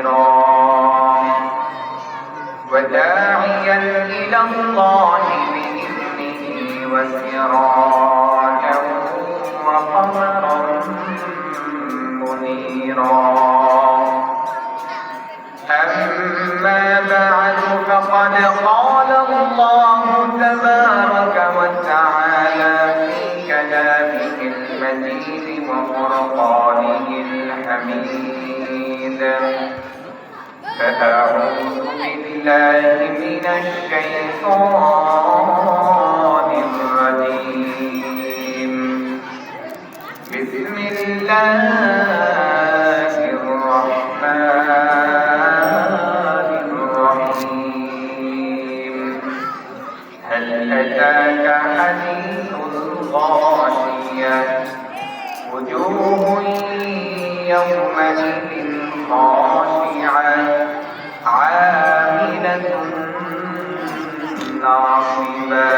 ونذيرا وداعيا إلى الله بإذنه وسراجا وقمرا منيرا. أما بعد فقد قال الله تبارك وتعالى في كلامه المجيد وفرقانه الحميد: فأعوذ بالله من الشيطان الرجيم. بسم الله الرحمن الرحيم. هل أتاك حديث الغاشية؟ وجوه يومئذ خاشعة عاملة ناصبة.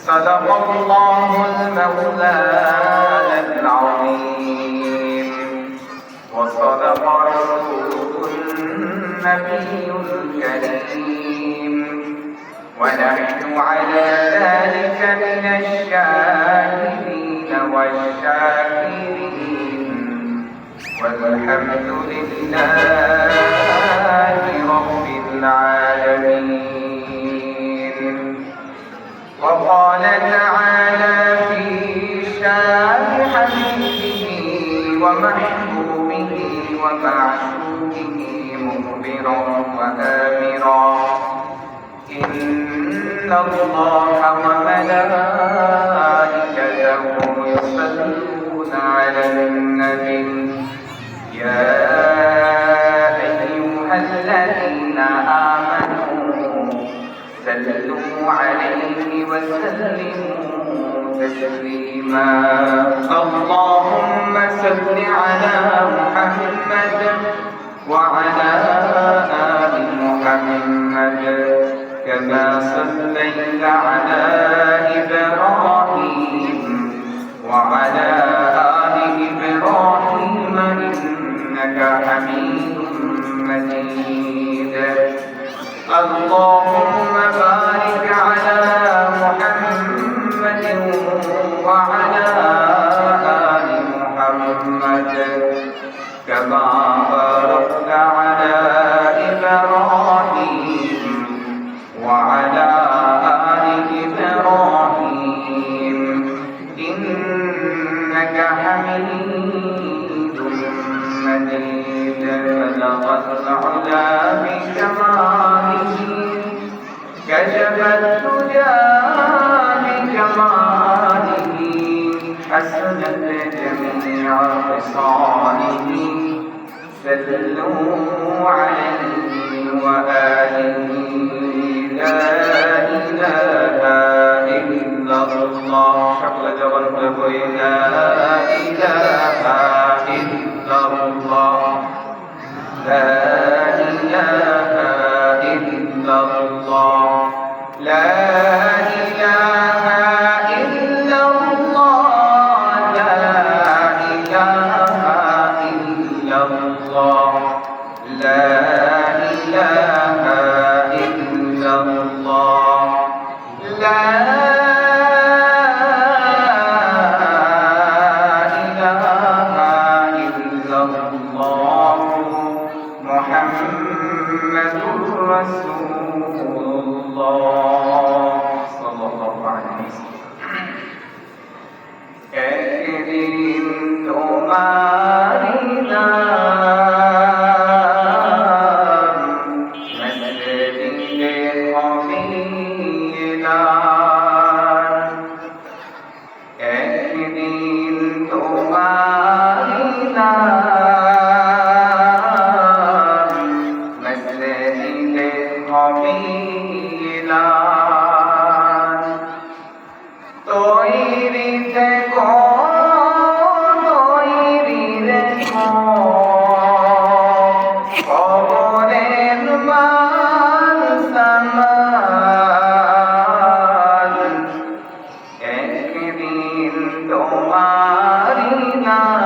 صدق الله المولانا العظيم وصدق رسوله النبي الكريم، ونحن على ذلك من الشاهدين والشاكرين، والحمد لله رب العالمين. وقال تعالى في شان حبيبه ومحبوبه ومعشوقه مخبرا وآمرا: إن الله وملائكته يصلون على النبي يا أيها الذين آمنوا صلوا عليه وسلموا تسليما. اللهم صل على محمد وعلى آل محمد كما صليت على إبراهيم وعلى آل إبراهيم إنك حميد مجيد. اللهم بارك على محمد وعلى آل محمد كما باركت على إبراهيم وعلى آل إبراهيم إنك حميد مجيد. بلغ العلا بكماله كشف الدجى بكماله حسنت جميع خصاله. صلوا عليه وآله. لا إله إلا الله. شكل جبل لا إله إلا الله. لا إله إلا الله. لا إله إلا الله. لا إله إلا الله. لا إله إلا الله. لا إله إلا الله. محمد رسول الله صلى الله عليه وسلم. একদিন তোমারি নাম মসজিদে কমিলাম। একদিন তোমারি নাম মসজিদে কমিলাম। তৈরি থেকো কবরের মান সামান। একদিন তোমারি নাম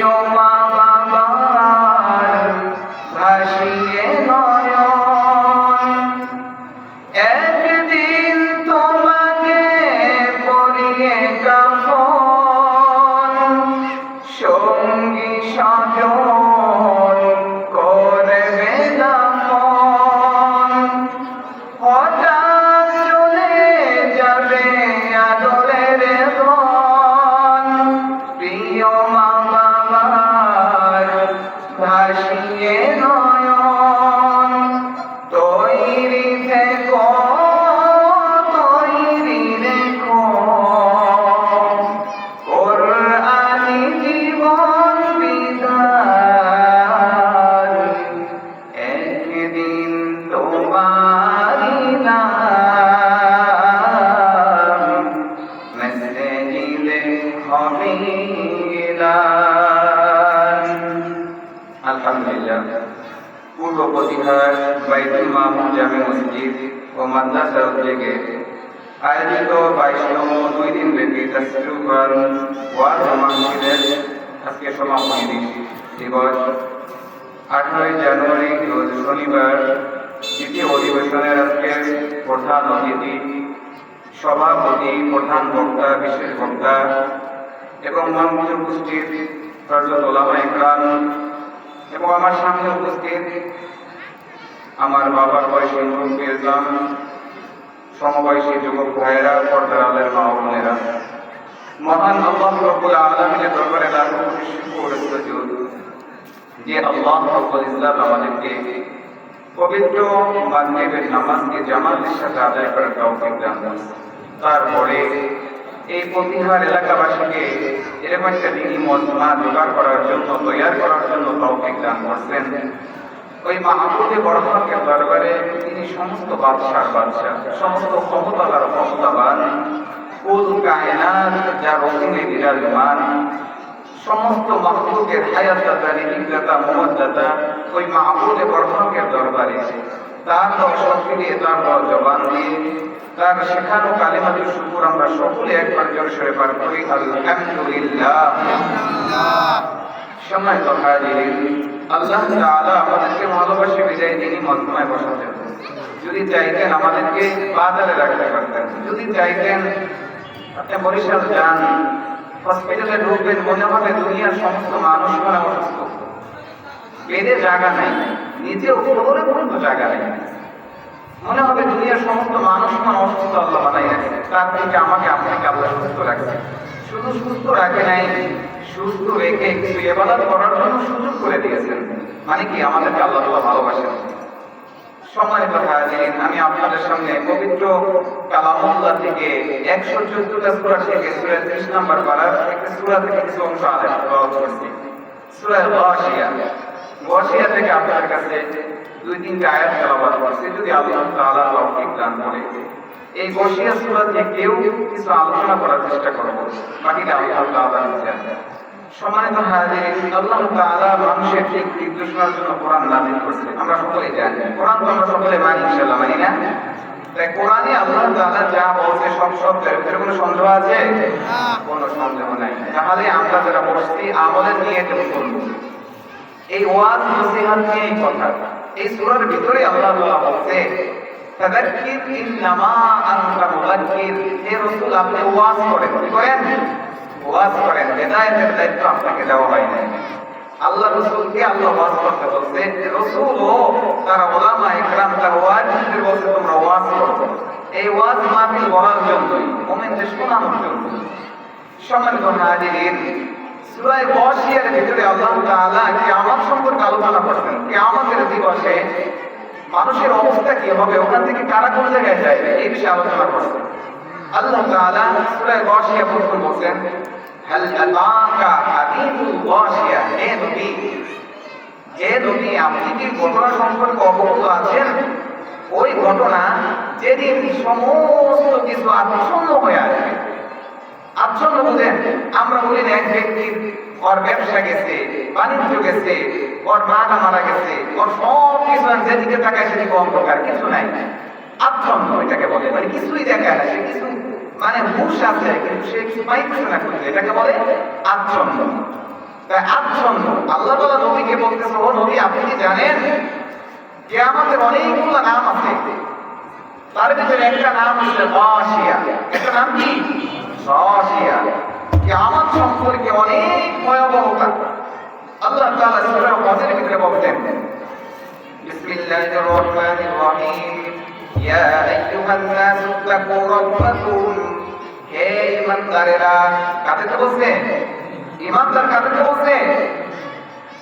প্রিয় মা বাবার ভাসিয়ে নয়ন, একদিন তোমাকে পরিয়ে কাফন, সঙ্গী সাজন করবে দাফন। হঠাৎ চলে যাবে আদরের ধন, প্রিয় মা বাবার ভাসিয়ে নয়ন। তৈরি থেকো, তৈরি রেখো, কোরআনি জীবন বিধান, একদিন তোমারি নাম মসজিদে হবে এলান। আলহামদুলিল্লাহ, পূর্ব প্রতিহার বাইতুল মামুন জামে মসজিদ ও মাদ্রাসা উদ্যোগে আয়োজিত 22তম 2 দিন ব্যাপী তাফসীরুল কোরআন ওয়াজ মাহফিলের আজকে সমাপনী দিবস 18 জানুয়ারি রোজ শনিবার দ্বিতীয় অধিবেশনের আজকের প্রধান অতিথি, সভাপতি, প্রধান বক্তা, বিশেষ বক্তা এবং মঞ্চে উপস্থিত হযরত উলামায়ে ইকরাম এবং আমার সামনে উপস্থিত আমার বাবার বয়সী মুরব্বী ইসলাম, সমবয়সী যুবক ভাইয়েরা, পর্দার আলের মা ও বোনেরা, মহান আল্লাহ রাব্বুল আলামিনের দরবারে লাখো কোটি শুকর ও সুজুদ যে আল্লাহ রাব্বুল ইসলাম আমাদেরকে পবিত্র মাগরিবের নামাজকে জামাতের সাথে আদায় করার তৌফিক দান করেছেন। তারপরে এই প্রতিহার এলাকাবাসীকে এরকম একটা দিনী মজমা জোগাড় করার জন্য, তৈরি করার জন্য তৌফিক দান করছেন। ওই মাহবুবে বড় হকের দরবারে তিনি সমস্ত বাদশার বাদশা, সমস্ত ক্ষমতার ক্ষমতাবান, কুল কায়নাত যার অধীনে বিরাজমান, সমস্ত মাহবুবের হায়াতদাতা, রিজিকদাতা, মুমদ্দাতা ওই মাহবুবে বড় হকের দরবারে তার দর্শন দিয়ে, তার জবান দিয়ে, তার শেখানো কালিমাতুল শুকর আমরা সকলে একবার জোরে সরে পাঠ করি আলহামদুলিল্লাহ। সম্মানিত হাজিরিন, আল্লাহ তাআলা আমাদেরকে ভালোবাসে বিদায় তিনি মজমায় বসাতেন। যদি চাইতেন আমাদেরকে বাজারে রাখতে পারতেন, যদি চাইতেন আপনি বরিশাল যান, হসপিটালে ঢুকবেন, মনে হবে দুনিয়ার সমস্ত মানুষ মানে অসুস্থ, বেডে জায়গা নাই, নিচে উপরে পর্যন্ত জায়গা নেই, মনে হবে দুনিয়ার সমস্ত মানুষ মানে অসুস্থ আল্লাহ বানাই রাখে। তার থেকে আমাকে আপনাকে আল্লাহ সুস্থ রাখছে। শুধু সুস্থ রাখে নাই, সুস্থ রেখে কিছু ইবাদত করার জন্য সুযোগ করে দিয়েছেন। মানে কি, আমাদেরকে আল্লাহ তাআলা ভালোবাসেন। সম্মানিত হাজিরিন, আমি আপনাদের সামনে পবিত্র কালামুল্লাহ থেকে 114টা সূরা থেকে সূরা 30 নম্বর পারার একটা সূরা থেকে কিছু অংশ আলোচনা করছি। সূরা গাশিয়া, গাশিয়া থেকে আপনার কাছে 2-3টা আয়াত তেলাওয়াত করছি, যদি আল্লাহ তাআলা তৌফিক দান করে এই গাশিয়া সূরা থেকেও কিছু আলোচনা করার চেষ্টা করব, বাকিটা আল্লাহ তাআলা জানেন। সম্মানিত হাজিরিন, আল্লাহ তাআলা মানুষের ঠিক নির্দেশনার জন্য কোরআন নাযিল করেছেন। আমরা সকলেই জানি, কোরআন তো আমরা সকলে মানি, ইনশাআল্লাহ মানি না? তাই কোরআনে আল্লাহ তাআলা যা বলছে সব সত্যের ভিতরে কোনো সন্দেহ আছে? কোনো সন্দেহ নাই। তাহলে আমরা যারা বসছি আমলের নিয়তে করব, এই ওয়াজ নসিহত নিয়ে এই কথা। এই সূরার ভিতরে আল্লাহ তাআলা বলছে ফাযাক্কির ইন্নামা আনতা মুযাক্কির, হে রাসূল আপনি ওয়াজ করেন। কি করেন? ওয়াজ করেন। হেদায়েতের দায়িত্ব আপনাকে দেওয়া হয় না। আল্লাহ রাসূলকে আল্লাহ ওয়াজ করতে বলছে, রাসূল ও তারা উলামা ইকরাম তার ওয়াজিবদের বলছে তোমরা ওয়াজ করো। এই ওয়াজ মাহফিল করার জন্য, মুমিনদের শোনানোর জন্য। সম্মানিত হাজিরিন, সূরা গাশিয়ার ভিতরে আল্লাহ তাআলা কিয়ামত সম্পর্কে আলোচনা করছেন। কিয়ামতের দিবসে মানুষের অবস্থা কি হবে, ওখান থেকে কারা কোন জায়গায় যাবে, এই বিষয়ে আলোচনা করছেন। আল্লাহ তাআলা সূরা গাশিয়া প্রথম বলেন, হাল আতাকা হাদিসুল গাশিয়া, হে নবী, যে নবী আপনি কি ঘটনা সম্পর্কে অবগত আছেন? ওই ঘটনা যেদিন সমস্ত কিছু আচ্ছন্ন হয়ে আসবে। আচ্ছন্ন বুঝেন, আমরা বলি না এক ব্যক্তির ওর ব্যবসা গেছে, বাণিজ্য গেছে, ওর মাটা মারা গেছে, ওর সব কিছু যেদিকে তাকায় সেদিকে অন্ধকার, কিছু নাই, আচ্ছন্ন এটাকে বলে। মানে কিছুই দেখায় না, সে কিছু মানে হুঁশ আছে কিন্তু সে কিছু পাইতেছে না, এটাকে বলে আচ্ছন্ন। তাই আচ্ছন্ন। আল্লাহ তাআলা নবীকে বলতেছে, ও নবী, আপনি কি জানেন কিয়ামতের অনেকগুলো নাম আছে, তার ভিতরে একটা নাম হচ্ছে গাশিয়া। একটা নাম কি? গাশিয়া। কিয়ামত সম্পর্কে অনেক ভয়াবহতা আল্লাহ তাআলা সূরা হজের ভিতরে বলতেন, বিসমিল্লাহির রহমানির রহিম, ইয়া আইয়ুহান নাসু তাকু রাব্বাকুম। হে ঈমানদারেরা, কাদেরকে বলছে? ঈমানদার কাদেরকে বলছে?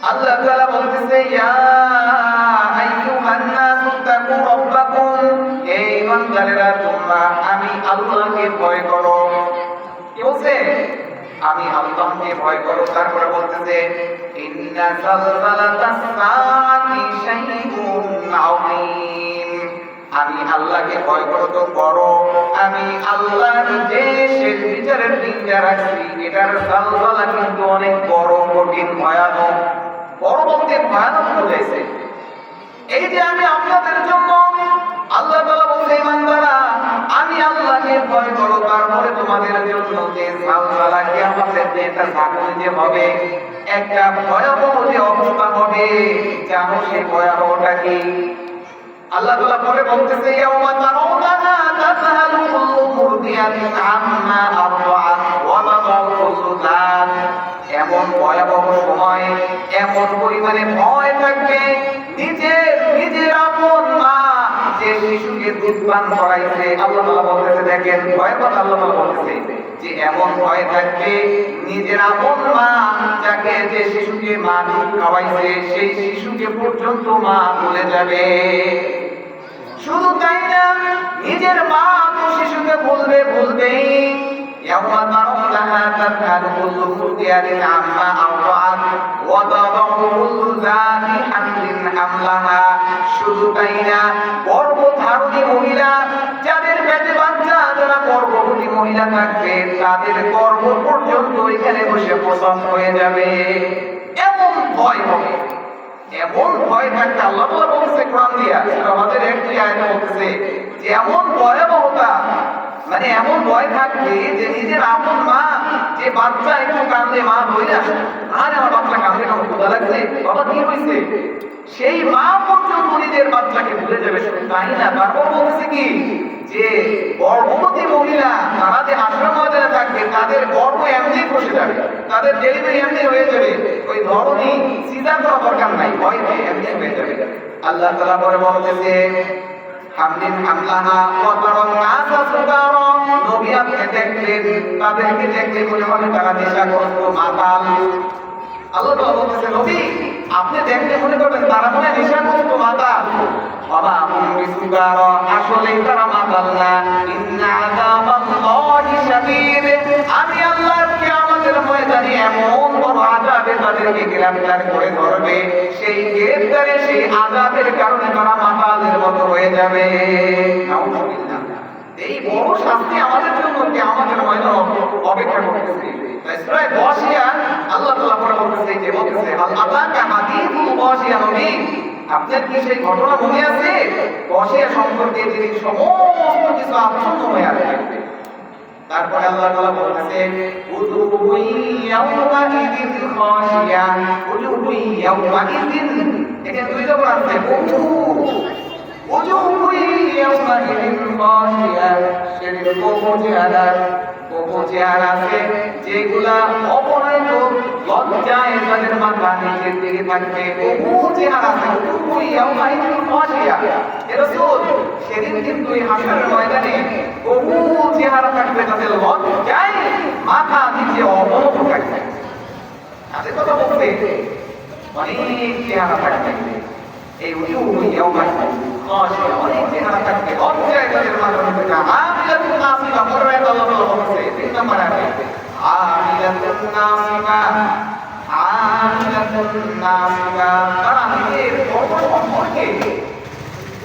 আল্লাহ তাআলা বলতেছে, ইয়া আইয়ুহান নাসু তাকু রাব্বাকুম। হে ঈমানদারেরা, তোমরা আমি আল্লাহকে ভয় করো। কি বলছে? আমি আল্লাহকে ভয় করো। তারপরে বলতেছে, ইন্না যালজালাতাস সাআতি শাইউন আযীম। আমি আল্লাহকে ভয় করো তো করো, আমি আল্লাহ নিজে শেষ বিচারের দিনটা রাখছি, এটার জালজালা কিন্তু অনেক বড়, কঠিন, ভয়ানক। বড় বলতে ভয়ানক বোঝাইছে। এই যে আমি আপনাদের জন্য, আল্লাহ তাআলা বলছে, ঈমানদাররা আমি আল্লাহকে ভয় করো, তারপরে তোমাদের জন্য যে জালজালা কিয়ামতের দিনটা ঝাঁকুনি যে হবে, একটা ভয়াবহ যে অবস্থা হবে, জানো সেই ভয়াবহটা কি? আল্লাহ তাআলা পরে বলতেছে, ইয়াউমা তারাউনাহা তাযহালু কুল্লু মুরদিয়াতিন আম্মা আরদাআত ওয়া তাদাউ কুল্লু যাত। এমন ভয়াবহ সময়, এমন পরিমাণে ভয় থাকবে, নিজের আপন মা যে শিশুকে দুধ পান করাইছে, আল্লাহ তাআলা বলতেছে, দেখেন ভয়ের কথা আল্লাহ তাআলা বলতেছে যে এমন ভয় থাকবে, নিজের আপন মা যাকে যে শিশুকে মা দুধ খাওয়াইছে, সেই শিশুকে পর্যন্ত মা ভুলে যাবে। শুধু তাই না, নিজের মা তো শিশুকে ভুলবেই। ইয়াউমা তারাউনাহা তাযহালু কুল্লু মুরদিয়াতিন আম্মা আরদাআত ওয়া তাদাউ কুল্লু যাতি হামলিন হামলাহা। শুধু তাই না, গর্ভধারিণী মহিলা, যাদের পেটে বাচ্চা, যারা গর্ভবতী মহিলা থাকবে, তাদের গর্ভ পর্যন্ত এখানে বসে প্রসব হয়ে যাবে। এমন ভয় হবে, এমন ভয় থাকতে আল্লাহ তাআলা বলছে কোরআন দিয়া, আমাদের একটি আয়াতে বলতেছে যে এমন ভয়াবহতা, মানে এমন ভয় থাকবে যে নিজের আপন মা, যে বাচ্চা একটু কাঁদলে মা ধরে আসে, আরে আমার বাচ্চা কাঁদলে আমার ক্ষুধা লাগছে, বাবা কি হয়েছে, সেই মা পর্যন্ত নিজের বাচ্চাকে ভুলে যাবে। শুধু তাই না, তারপর বলতেছে কি যে গর্ভবতী মহিলা, তারা যে হাসরের ময়দানে থাকবে, তাদের গর্ভ এমনি বসে যাবে, তাদের ডেলিভারি এমনি হয়ে যাবে, ওই ধরনী সিজার করা দরকার নাই, ভয়তে এমনি হয়ে যাবে। আল্লাহ তাআলা পরে বলতেছে, হামলিন হামলাহা ওয়া তারান নাসা সুকারা। নবী আপনি দেখলেন, তাদেরকে দেখলে মনে হবে তারা নেশাগ্রস্ত, মাতাল। আল্লাহ তাআলা বলতেছে, নবী আপনি দেখলে মনে করবেন তারা মনে নেশাগ্রস্ত, মাতাল। ওয়া হুম বিসুকারা, আসলে তারা মাতাল না। ইন্না আযাবাল্লাহি শাদীদ। আমি আল্লাহর কিয়ামতের ময়দানে এমন বড় আযাবে তাদেরকে গ্রেফতার করে ধরবে, সেই গ্রেফতারে, সেই আযাবের কারণে তারা মাতালের মতো হয়ে যাবে। নাউযুবিল্লাহ। এই বড় শাস্তি আমাদের জন্য কিয়ামতের ময়দানে অপেক্ষা করতেছে। তাই সূরা গাশিয়া আল্লাহ তাআলা পরে বলতেছে, যে বলতেছে, আল্লাহকা হাদীসুল গাশিয়া। নবী আপনার কি সেই ঘটনা মনে আছে গাশিয়া সম্পর্কে, যে সমস্ত কিছু আচ্ছন্ন হয়ে আছে? তারপরে আল্লাহ তাআলা বলতেছেন, উযুবু ইয়াউমা ইযিন খাশিয়া। উযুবু ইয়াউমা ইযিন, এখানে দুই জবর আছে, উযুবু ইয়াউমা ইযিন খাশিয়া। সেদিন বহু চেহারা আছে যেগুলা অপরাধ, লজ্জায় তাদের মাথা নিচের দিকে থাকবে। বহু চেহারা আছে, উযুবু ইয়াউমা ইযিন খাশিয়া। এ রাসূল, সেদিন কিন্তু এই হাসরের ময়দানে বহু চেহারা থাকবে, তাদের লজ্জায় মাথা নিচে অবনত থাকবে। তাদের কথা বলতে অনেক চেহারা থাকবে। এই উযুবু ইয়াউমা খাশিয়া, অনেক চেহারা থাকবে, লজ্জায় তাদের মাথা নিচে থাকবে। আমিলাতুন নাসিবা, পরে আল্লাহ তাআলা বলছে 3 নম্বর আয়াতে, আমিলাতুন নাসিবা, আমিলাতুন নাসিবা। তারা নিজের কর্ম সম্পর্কে,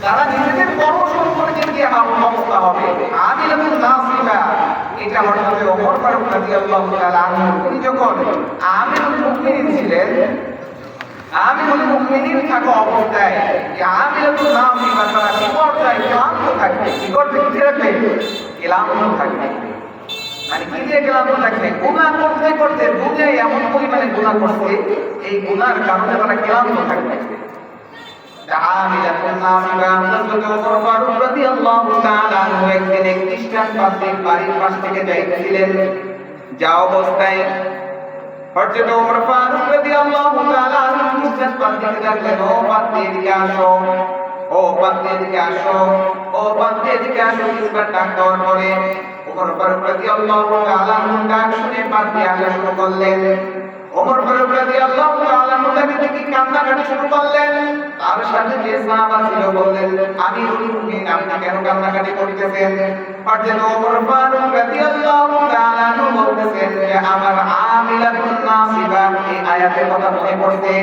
তারা নিজেদের কর্ম সম্পর্কে কি অবস্থা হবে? আমিলাতুন নাসিবা, এটা হযরত ওমর ফারুক রাদিয়াল্লাহু তাআলা আনহু, তিনি যখন আমিরুল মুমিনিন ছিলেন, আমিরুল মুমিনিন থাকা অবস্থায় আমিলাতুন নাসিবা, তারা কি পর্যায়ে ক্লান্ত থাকবে, কি করবে, কি রাখবে, ক্লান্ত থাকবে। মানে কি দিয়ে ক্লান্ত থাকবে? গুনাহ করতে করতে দুনিয়ায় এমন পরিমাণে গুনাহ করছে, এই গুনাহর কারণে তারা ক্লান্ত থাকবে। আমিলাতুন নাসিবা। হযরত ওমর ফারুক রাদিয়াল্লাহু তাআলা আনহু একদিন এক খ্রিস্টান পাদ্রীর বাড়ির পাশ থেকে যাইতেছিলেন। যা অবস্থায় হযরত ওমর ফারুক রাদিয়াল্লাহু তাআলা আনহু খ্রিস্টান পাদ্রীকে ডাকলেন, ও পাদ্রী এদিকে আসো, ও পাদ্রী এদিকে আসো, ও পাদ্রী এদিকে আসো। কিছুবার ডাক দেওয়ার পরে ওমর ফারুক রাদিয়াল্লাহু তাআলা আনহু ডাক শুনে পাদ্রী আসা শুরু করলেন। ওমর ফারুক রাদিয়াল্লাহু তাআলা আনহু তাকে দেখে কান্নাকাটি শুরু করলেন। তার সাথে যে সাহাবা ছিল বললেন, আমিরুল মুমিনিন, আপনি কেন কান্নাকাটি করতেছেন? হযরত ওমর ফারুক রাদিয়াল্লাহু তাআলা আনহু বলতেছেন যে আমার আমিলাতুন নাসিবা, এই আয়াতের কথা মনে পড়ছে।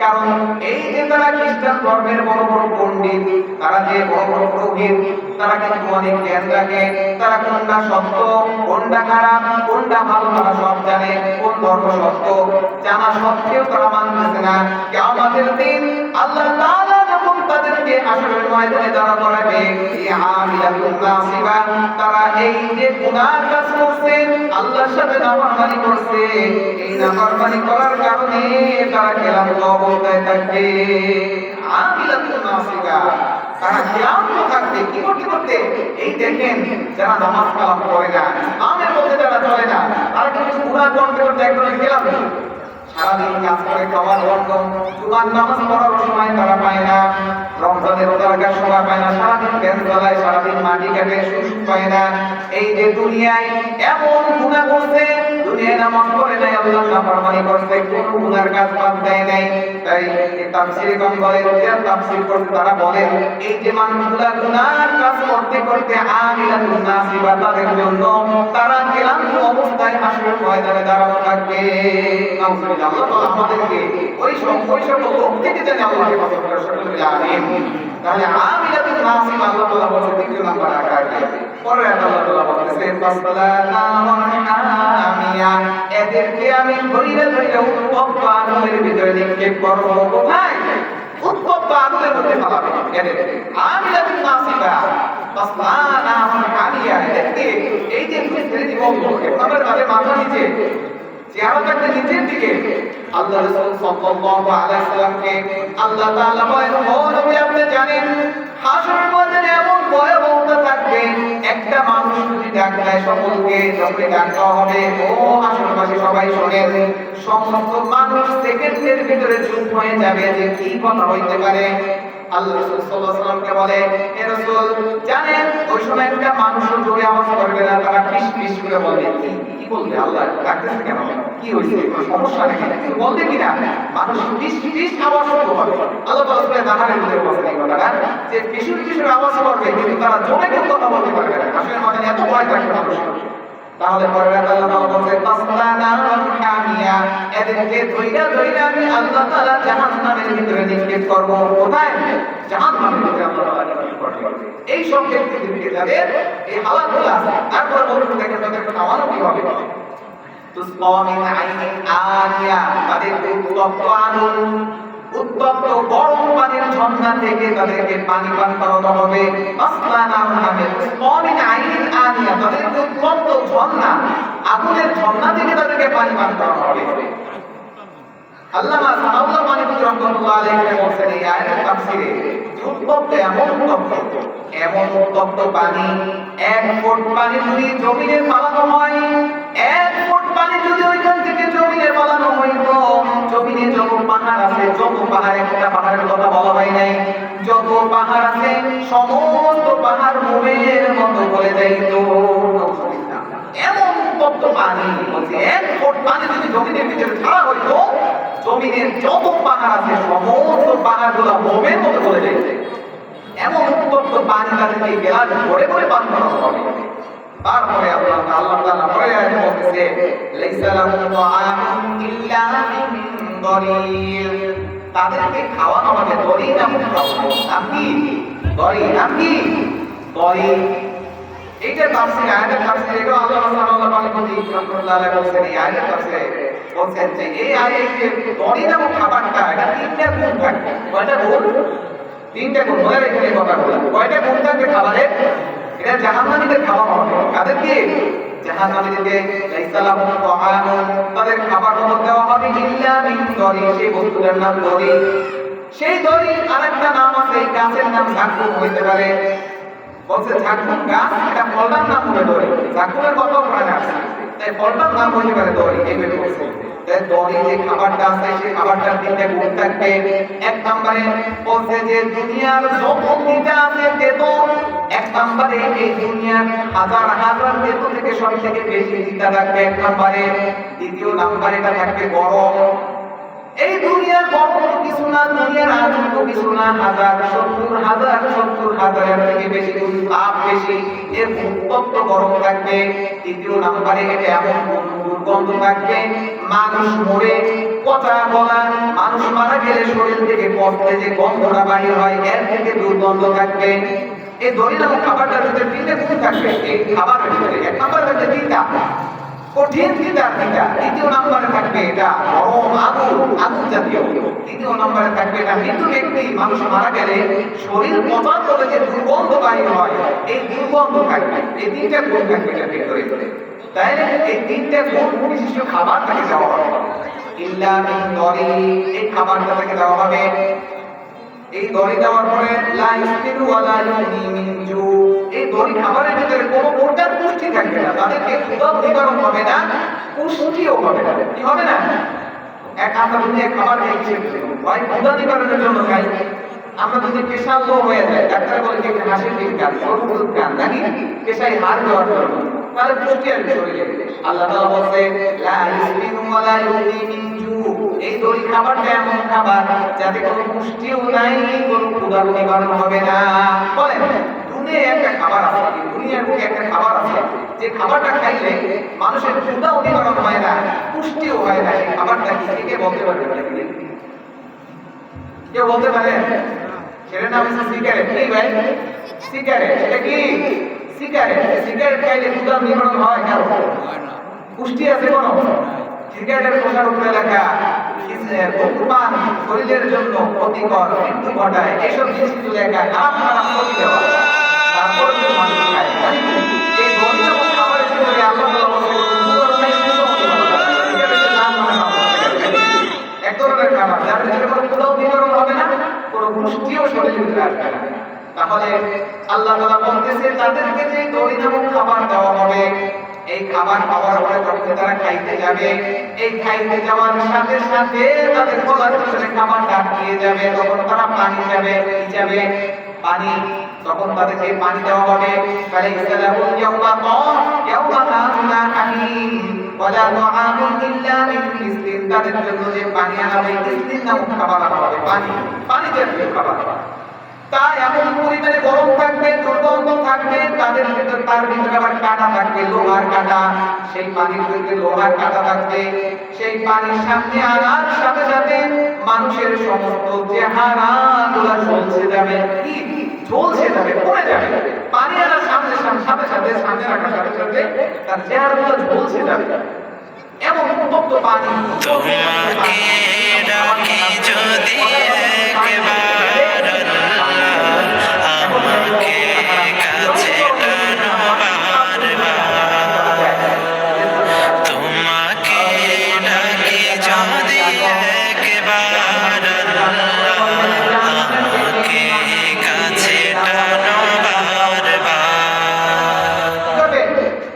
কারণ এই যে তারা খ্রিস্টান ধর্মের বড় বড় পণ্ডিত, তারা যে বড় বড় পুরোহিত, তারা কিন্তু অনেক জ্ঞান রাখে, তারা কোনটা সত্য কোনটা খারাপ কোনটা ভালো তারা সব জানে, কোন ধর্ম সত্য জানা সত্ত্বেও তারা মানতেছে না। কিয়ামতের দিন আল্লাহ তাআলা যখন তাদেরকে হাসরের ময়দানে দাঁড় করাবে, এই আমিলাতুন নাসিবা, তারা এই যে গুনাহ কাজ করছে, আল্লাহর সাথে নাফরমানি করছে, এই নাফরমানি করার কারণে তারা ক্লান্ত অবস্থায় থাকবে। আমিলাতুন নাসিবা, তারা ক্লান্ত থাকবে। কি করতে করতে? এই দেখেন, যারা নামাজ কালাম করে না, আমের মধ্যে যারা চলে না, তারা কিন্তু গুনাহ করতে করতে একদম ক্লান্ত। সারাদিন কাজ করে খাওয়ার বন্ধ, জুমার নামাজ পড়ার সময় তারা পায় না, রমজানের রোজা রাখার সময় পায় না, সারাদিন ফ্যান চালায়, সারাদিন মাটি কাটে, সুখ পায় না। এই যে দুনিয়ায় এমন গুনাহ করছে, দুনিয়ায় নামাজ পড়ে নাই, আল্লাহর নাফরমানি করছে, কোনো গুনার কাজ বাদ দেয় নাই। তাই তাফসীরে কোন বলেন, যে তাফসীর করতে তারা বলেন, এই যে মানুষগুলা গুনার কাজ করতে করতে আমিলাতুন নাসিবা, তাদের জন্য তারা ক্লান্ত অবস্থায় হাসরের ময়দানে দাঁড়ানো থাকবে। আল্লাহ তাআলা আমাদেরকে ওই সব লোক থেকে যেন আল্লাহ হেফাজত করে, সকলে আমিন। তাহলে আমিলাতুন নাসিবা আল্লাহ তাআলা বলেন দ্বিতীয় নাম্বার আয়াতে, পরে আল্লাহ তাআলা বলতেছেন ফাসলানা হামিয়া, এদেরকে আমি ধইরা ধইরা উত্তপ্ত আগুনের ভিতরে নিক্ষেপ করব। কোথায়? উত্তপ্ত আগুনের মধ্যে ফেলাবো এদেরকে। আমিলাতুন নাসিবা ফাসলানা হামিয়া, এদেরকে এই যে ফেলে দিব, এভাবে তাদের মাথা নিচে চেহারা থাকতে নিচের দিকে। আল্লাহ রাসূল সাল্লাল্লাহু আলাইহি সাল্লামকে আল্লাহ তাআলা বলেন, ও নবী আপনি জানেন হাসরের ময়দানে এমন ভয়াবহতা থাকবে, একটা মানুষ যদি ডাক দেয় সকলকে, যখন ডাক দেওয়া হবে, ও আশেপাশে সবাই শোনেন, সমস্ত মানুষ সেকেন্ডের ভিতরে চুপ হয়ে যাবে যে কি কথা হইতে পারে। আল্লাহ রাসূল সাল্লাল্লাহু আলাইহি সাল্লামকে বলে, হে রাসূল জানেন ওই সময় একটা মানুষ জোরে আওয়াজ করবে না, তারা ফিস ফিস করে বলবে, কি বলবে? আল্লাহ ডাকতেছে কেন? কি হইছে? কোনো সমস্যা নাকি? কিছু বলবে কিনা? মানুষ ফিস ফিস আওয়াজ করবে। আল্লাহ তাআলা সূরা নাহলের মধ্যে বলেছেন এই কথাটা, যে ফিসুর ফিসুর আওয়াজ করবে, কিন্তু তারা জোরে কেউ কথা বলতে পারবে না। আসলে মানে এত ভয় থাকবে মানুষ। তাহলে পরে আল্লাহ তাআলা বলেন ফাসলানা হামিয়া, এদেরকে ধইরা ধইরা আমি আল্লাহ তাআলা জাহান্নামের ভিতরে নিক্ষেপ করব। কোথায়? জাহান্নামের ভিতরে আল্লাহ তাআলা নিক্ষেপ করবে। এই সব ক্ষেত্রে যাদের এই হালাতগুলো আছে, তারপর বলতে দেখেন তাদের খাওয়ানো কি হবে? তুসকা মিন আইনিন আনিয়া, তাদের উত্তপ্ত আগুন, উত্তপ্ত গরম পানির ঝর্ণা থেকে তাদেরকে পানি পান করানো হবে। আসলানা হামিয়া, তুসকা মিন আইনিন আনিয়া, তাদের উত্তপ্ত ঝর্ণা, আগুনের ঝর্ণা থেকে তাদেরকে পানি পান করানো হবে। আল্লামা সানাউল্লাহ মানিক রাহমাতুল্লাহ আলাইহি বলেন এই আয়াতের তাফসীরে, উত্তপ্ত এমন উত্তপ্ত পানি, এক ফুট পানি যদি জমিনে ফালানো হয়, এক ফুট পানি যদি ওইখান থেকে জমিনে ফালানো হইতো, জমিনে যত পাহাড় আছে, যত পাহাড়, একটা পাহাড়ের কথা বলা হয় নাই, যত পাহাড় আছে সমস্ত পাহাড় মোমের মতো গলে যাইতো। এমন উত্তপ্ত পানি, বলছে এক ফুট পানি যদি জমিনের ভিতরে ছাড়া হইতো, জমিনের যত পাহাড় আছে সমস্ত পাহাড়গুলো মোমের মতো গলে যাইতো। এমন উত্তপ্ত পানি তাদেরকে গেলাস ভরে ভরে পান করানো হবে। তারপরে আল্লাহ তাআলা পরে আয়াতে বলতেছে, লাইসা লাহুম তাআমুন ইল্লা মিন দরির, তাদেরকে খাওয়ানো হবে দরির নামক খাবার। আপনি দরির, আপনি দরির, এইটা তাফসীর, আয়াতের তাফসীর, এটা আল্লাহ সাল্লাল্লাহু আলাইহি ওয়াসাল্লাম বলেছেন এই আয়াতের তাফসীরে, বলেছেন যে এই আয়াতে দরির নামক খাবারটা এটা তিনটা গুণ থাকে। কয়টা গুণ? তিনটা গুণ। মনে রাখবেন এই কথাগুলো। কয়টা গুণ থাকবে খাবারে? এটা জাহান্নামীদের খাওয়া হবে। কাদেরকে? জাহান্নামীদেরকে লাইসা লাহুম তাআমুন, তাদের খাবার দেওয়া হবে ইল্লা মিন দরি, সেই বস্তুটার নাম দরি। সেই দড়ি আরেকটা নাম আছে, এই গাছের নাম ঝাকুম হইতে পারে। বলছে ঝাকুম গাছ, এটা ফলটার নাম হলো দড়ি। ঝাকুমের কত প্রাণ আছে, তাই ফলটার নাম হইতে পারে দড়ি। এইভাবে বলছে। তাই দড়ি যে খাবারটা আছে, সেই খাবারটার তিনটা গুণ থাকবে। এক নম্বরে বলছে যে দুনিয়ার যত তিনটা আছে তেতো, এক নম্বরে এই দুনিয়ার হাজার হাজার তেতো থেকে সব থেকে বেশি চিন্তা থাকবে এক নম্বরে। দ্বিতীয় নম্বরে এটা থাকবে গরম। এই দুনিয়ার গরম কিছু না, দুনিয়ার আনন্দ কিছু না, হাজার 70,000 থেকে বেশি তাপ বেশি, এর উত্তপ্ত গরম থাকবে। তৃতীয় নম্বরে এটা এমন দুর্গন্ধ থাকবে, মানুষ মরে পচা গলা, মানুষ মারা গেলে শরীর থেকে পচতে যে গন্ধটা বাহির হয়, এর থেকে দুর্গন্ধ থাকবে। এই দড়ি নামক খাবারটার ভিতরে তিনটে গুণ থাকবে। এই খাবারের ভিতরে এক নম্বরে থাকবে তিনটা কঠিন চিন্তার চিন্তা, দ্বিতীয় নম্বরে থাকবে এটা গরম আগুন জাতীয়, তৃতীয় নম্বরে থাকবে এটা মৃত্যু ব্যক্তি, মানুষ মারা গেলে শরীর পচা করে যে দুর্গন্ধ বাহির হয়, এই দুর্গন্ধ থাকবে। এই তিনটা গুণ থাকবে এটার ভিতরে। তাই এই তিনটা গুণ বিশিষ্ট খাবার তাকে দেওয়া হবে। ইল্লা মিন দরি, এই খাবারটা তাকে দেওয়া হবে। এই দড়ি দেওয়ার পরে লা ইসমিনু ওয়ালা ইউনি মিন জু, এই দড়ি খাবারের ভিতরে কোনো প্রকার পুষ্টি থাকবে না, তাদেরকে ক্ষুধা নিবারণ হবে না, পুষ্টিও হবে না। কি হবে না? আমরা যদি খাবার খাই হয় ক্ষুধা নিবারণের জন্য খাই, আমরা যদি পেশাব লো হয়ে যায়, ডাক্তার বলে যে হাসির দিন খান, গরুর দুধ খান, নাকি পেশায় হার দেওয়ার জন্য, তাহলে পুষ্টি আসবে শরীরে। আল্লাহ তাআলা বলছে লা ইসমিনু ওয়ালা ইউনি মিন জু, এই দড়ি খাবারটা এমন খাবার যাতে কোনো পুষ্টিও নাই, কোনো ক্ষুধার নিবারণ হবে না। বলেন দুনিয়ায় একটা খাবার আছে, দুনিয়ার বুকে একটা খাবার আছে, যে খাবারটা খাইলে মানুষের ক্ষুধাও নিবারণ হয় না, পুষ্টিও হয় না। সেই খাবারটা কি কে বলতে পারবে? কেউ বলতে পারে? সেটার নাম হচ্ছে সিগারেট। কি ভাই? সিগারেট। এটা কি? সিগারেট। সিগারেট খাইলে ক্ষুধার নিবারণ হয় কেন? পুষ্টি আছে কোনো? সিগারেটের পোশার উপরে লেখা ধূমপান শরীরের জন্য ক্ষতিকর, মৃত্যু ঘটায়, এইসব জিনিস কিন্তু লেখা, খারাপ খারাপ ক্ষতি দেওয়া, তারপরে কিন্তু মানুষ খায়। এই দড়ি এবং খাবারের ভিতরে আল্লাহ এক ধরনের খাবার যার ভিতরে কোনো ক্ষুধাও নিবারণ হবে না, কোনো পুষ্টিও শরীরের ভিতরে আসবে না। তাহলে আল্লাহ তাআলা বলতেছে তাদেরকে যে দড়ি নামক খাবার দেওয়া হবে, এই খাবার খাওয়ার পরে যখন তারা খাইতে যাবে, এই খাইতে যাওয়ার সাথে সাথে তাদের গলার ভিতরে খাবারটা দিয়ে যাবে, তখন তারা পানি যাবে পানি, তখন তাদেরকে পানি দেওয়া হবে। ফালাইসা লাহুম ইয়াওমা হাউনা হামিম ওয়ালা তুআমুন ইল্লা মিন মিসলিন, তাদের জন্য যে পানি আনা হবে, মিসলিন নামক খাবার আনা হবে, পানি জাতীয় খাবার। তাই এমন পরিমাণে গরম থাকবে, দুর্গন্ধ থাকবে, তাদের ভিতরে তার ভিতরে আবার কাঁটা থাকবে, লোহার কাঁটা, সেই পানির ভিতরে লোহার কাঁটা থাকবে। সেই পানির সামনে আনার সাথে সাথে মানুষের সমস্ত চেহারাগুলো ঝলসে যাবে। কি ঝলসে যাবে? পড়ে যাবে। পানি আনার সাথে সাথে সামনে রাখার সাথে সাথে তার চেহারাগুলো ঝলসে যাবে। এমন উত্তপ্ত পানি। তোমাকে ডাকি যদি একবার আমাকে কাছে টানো বারবার, তোমাকে ডাকি যদি একবার আমাকে কাছে টানো বারবার।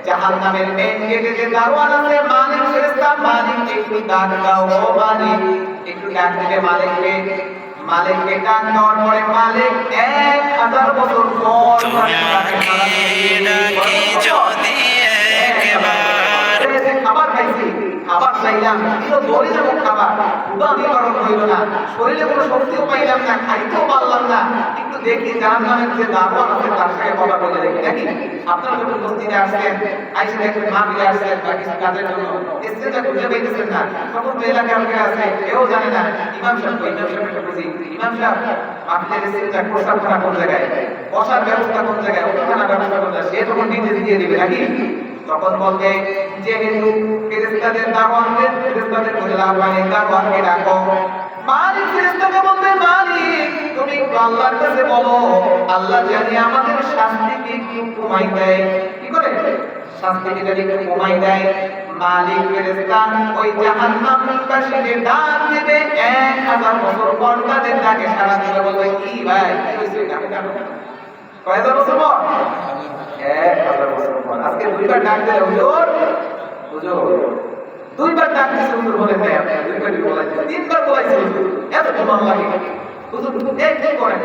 জাহান্নামের মেন গেটে যে দারোয়ান আছে, মালিক ফেরেশতা, মালিক একটু ডাক দাও, ও মালিক, একটু ডাক দিবে মালিককে। মালিককে ডাক দেওয়ার পরে মালিক 1000 বছর পর খাবার খাইছি, খাবার চাইলাম, কিন্তু দড়ি নামক খাবার, ক্ষুধা নিবারণ হইল না, শরীরে কোনো শক্তিও পাইলাম না, খাইতেও পারলাম না, একটু দেখি জাহান্নামের যে দারোয়ান আছে তার সাথে কথা বলে দেখি। নাকি আপনারা যখন মসজিদে আসছেন, আইসে দেখবেন মাহফিলে আসছেন বা কিছু কাজের জন্য, স্টেজটা খুঁজে পাইতেছেন না, তখন তো এলাকার লোকের আছে, কেউ জানে না ইমাম সাহেব বুঝি, ইমাম সাহেব মাহফিলের স্টেজটা প্রস্তাবখানা কোন জায়গায়, বসার ব্যবস্থা কোন জায়গায়, ওখানে ব্যবস্থা কোন জায়গায়, সে তখন নির্দেশ দিয়ে দিবে। নাকি তখন বলবে যেহেতু ফেরেশতাদের দাওয়াতের ফেরেশতাদের বলে লাভ হয়, দাওয়াতকে ডাকো। মালিক ফেরেশতাকে বলবে, মালিক তুমি একটু আল্লাহর কাছে বলো, আল্লাহ জানি আমাদের শাস্তিকে একটু কমাই দেয়। কি করে? শাস্তি যদি কমাই দেয় মালিক ফেরেশতা ওই জাহান্নামবাসীকে ডাক দিবে 1000 বছর পর তাদের ডাকে সাড়া দিবে বলবে কি ভাই কি হইছে ডাকে ডাকো কয় হাজার বছর পর 1000 বছর পর আজকে দুইবার ডাক দিলে হুজুর হুজুর দুইবার ডাক দিছে হুজুর বলে দেয় আপনি দুইবার বলাইছে তিনবার বলাইছে হুজুর এত তোমার লাগে হুজুর কি করে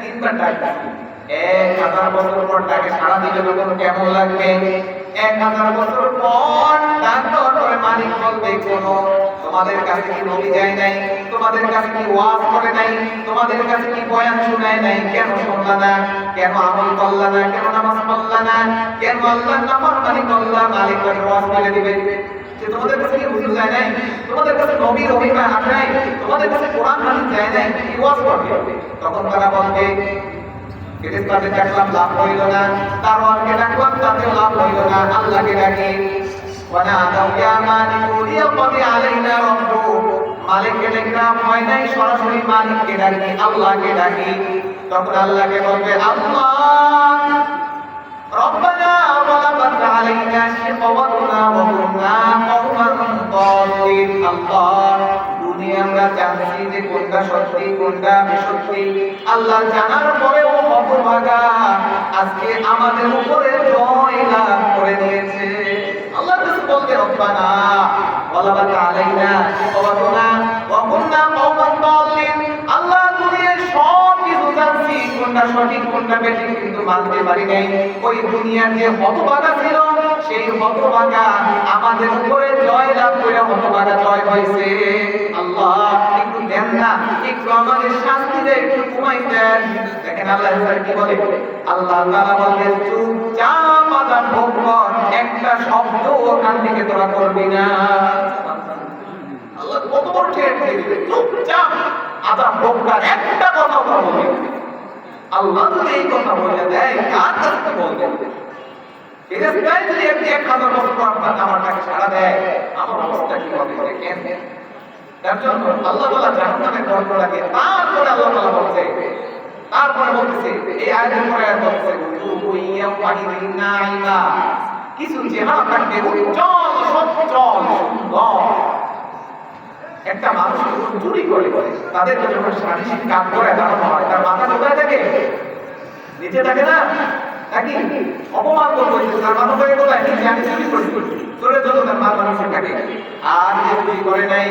তিনবার ডাক দিছে 1000 বছর পর তাকে সাড়া দিলে তখন কেমন লাগবে 1000 বছর পর তারপরে মালিক বলবে কোন তোমাদের কাছে কি নবী যায় নাই তোমাদের কাছে কি ওয়াজ করে নাই তোমাদের কাছে কি বয়ান শোনায় নাই কেন শুনলা না কেন আমল করলা না কেন নামাজ পড়লা না কেন আল্লাহর নাফরমানি করলা মালিক বলে ওয়াজ করে দিবে যে তোমাদের কাছে কি হুজুর যায় নাই তোমাদের কাছে নবীর অভিপ্রায় আসে নাই তোমাদের কাছে কোরআন হাদিস যায় নাই কি ওয়াজ করবে তখন তারা বলবে ফেরেশতাদের ডাকলাম লাভ হইল না দারওয়ানকে ডাকলাম তাতেও লাভ হইল না আল্লাহকে ডাকি ওয়ানাদাউ ইয়া মালিকু লিয়াকদি আলাইনা রাব্বুক মালিককে ডাকলাম হয় নাই সরাসরি মালিককে ডাকি আল্লাহকে ডাকি তখন আল্লাহকে বলবে আল্লাহ রব্বানা ওয়ালাকাদ আলাইনা শিকওয়াতুনা ওয়া কুননা কওমান দাল্লিন আল্লাহ দুনিয়া আমরা জানছি যে কোনটা সত্যি কোনটা মিথ্যা আল্লাহ জানার পরেও হতভাগা আজকে আমাদের উপরে জয় লাভ করে দিয়েছে আল্লাহ কিছু বলতে রব্বানা ওয়ালাকাদ আলাইনা শিকওয়াতুনা ওয়া কুননা কওমান দাল্লিন আল্লাহ দুনিয়ায় সব কিছু জানছি কোনটা সঠিক কোনটা বেঠিক কিন্তু মানতে পারি নাই ওই দুনিয়ার যে হতভাগা ছিল সেই হতভাগা আমাদের উপরে জয় লাভ করে হতভাগা জয় হয়েছে আল্লাহ একটু দেন না একটু আমাদের শান্তি দেয় একটু কমাই দেন দেখেন আল্লাহ কি বলে আল্লাহ তাআলা বলেন চুপচাপ আযাব ভোগ কর একটা শব্দ ওখান থেকে তোরা করবি না আল্লাহ কত বড় ঠেক দিবে চুপচাপ আযাব ভোগ কর একটা কথা বলবি আল্লাহ যদি এই কথা বলে দেয় কার কাছে বলবে ফেরেশতাই যদি একটি 1000 বছর পর আমার কাছে সাড়া দেয় আমার অবস্থা কি হবে দেখেন তার জন্য আল্লাহ তাআলা জাহান্নামের গল্পটাকে তারপরে আল্লাহ তাআলা বলছে তারপরে বলতেছে এই আয়াতের পরে আয়াত বলছে উইয়া ওয়াহিদিন নাইমা কিছু চেহারা থাকবে উজ্জ্বল সচ্ছল সুন্দর একটা মানুষ চুরি করে তাদেরকে যখন শারীরিক কাজ করে দাঁড়ানো হয় তার মাথা কোথায় থাকে নিচে থাকে না নাকি অপমান করবো তার মাথা থেকে কোথায় নিচে আমি চুরি করি চলে যত তার মাথা নিচে থাকে আর যে চুরি করে নাই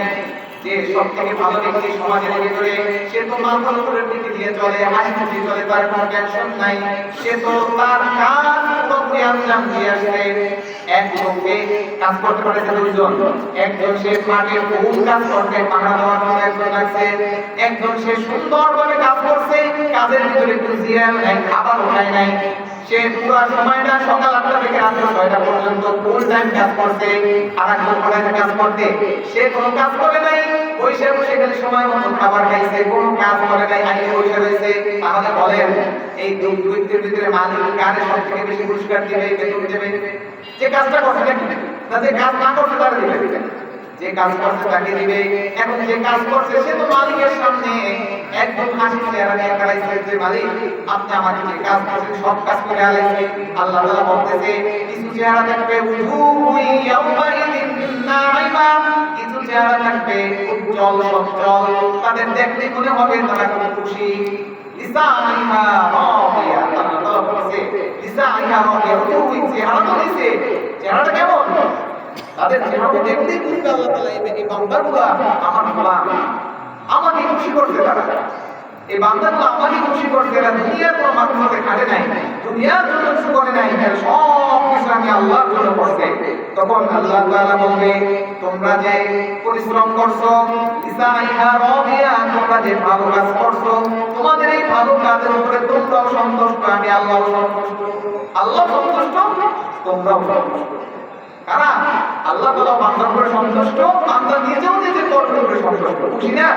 যে সব থেকে ভালো ব্যক্তি সমাজের ভিতরে সে তো মাথার উপরের দিকে দিয়ে চলে হাসি খুশি চলে তার কোনো টেনশন নাই সে তো তার কাজ পুরোপুরি আঞ্জাম দিয়ে আসছে এক লোককে কাজ করতে পারেছে দুইজন একজন সে মাঠে বহু কাজ করতে পাহাড়া দেওয়ার জন্য একজন লাগছে একজন সে সুন্দরভাবে কাজ করছে কাজের ভিতরে একটু জিরায় নাই খাবার উঠায় নাই সে পুরো সময়টা সকাল 8টা থেকে রাত 6টা পর্যন্ত ফুল টাইম কাজ করছে আর একজন পড়াতে কাজ করতে সে কোনো কাজ করে নাই বসে বসে খালি সময় মতো খাবার খাইছে কোনো কাজ করে নাই আগে বসে রয়েছে তাহলে বলেন এই দুই ব্যক্তির ভিতরে মালিক কারে সবথেকে বেশি পুরস্কার দিবে বেতন দেবে যে কাজটা করছে নাকি না যে কাজ না করছে তাকে দিবে যে কাজ করছে তাকে দিবে এখন যে কাজ করছে সে তো মালিকের সামনে একদম হাসি চেহারা নিয়ে দাঁড়াইছে যে মালিক আপনি আমাকে যে কাজ করছেন সব কাজ করে আলাইছে আল্লাহ তাআলা বলতেছে কিছু চেহারা থাকবে উজুহুই ইয়াউমাইদিন নাইমা কিছু চেহারা থাকবে উজ্জ্বল সচ্ছল তাদের দেখতে মনে হবে তারা খুব খুশি লিসাইহা রাদিয়া আল্লাহ তাআলা বলেছে লিসাইহা রাদিয়া ওই চেহারা তো নিছে চেহারাটা কেমন তাদের চেহারা দেখতেই বুঝবে আল্লাহ তাআলা এই বান্দাগুলো আমার গোলাম আমাকে খুশি করতে তারা এই বান্দাগুলো আমাকে খুশি করতে এরা দুনিয়ার কোনো মাধ্যমে খাটে নাই দুনিয়ার জন্য কিছু করে নাই সব কিছু আমি আল্লাহর জন্য করতে তখন আল্লাহ তাআলা বলবে তোমরা যে পরিশ্রম করছো ইসাইহা রাদিয়া তোমরা যে ভালো কাজ করছো তোমাদের এই ভালো কাজের উপরে তোমরাও সন্তুষ্ট আমি আল্লাহ সন্তুষ্ট আল্লাহ সন্তুষ্ট তোমরাও সন্তুষ্ট কারণ আল্লাহ তাআলা বান্দার উপরে সন্তুষ্ট বান্দা নিজেও নিজের কর্মের উপরে সন্তুষ্ট খুশি না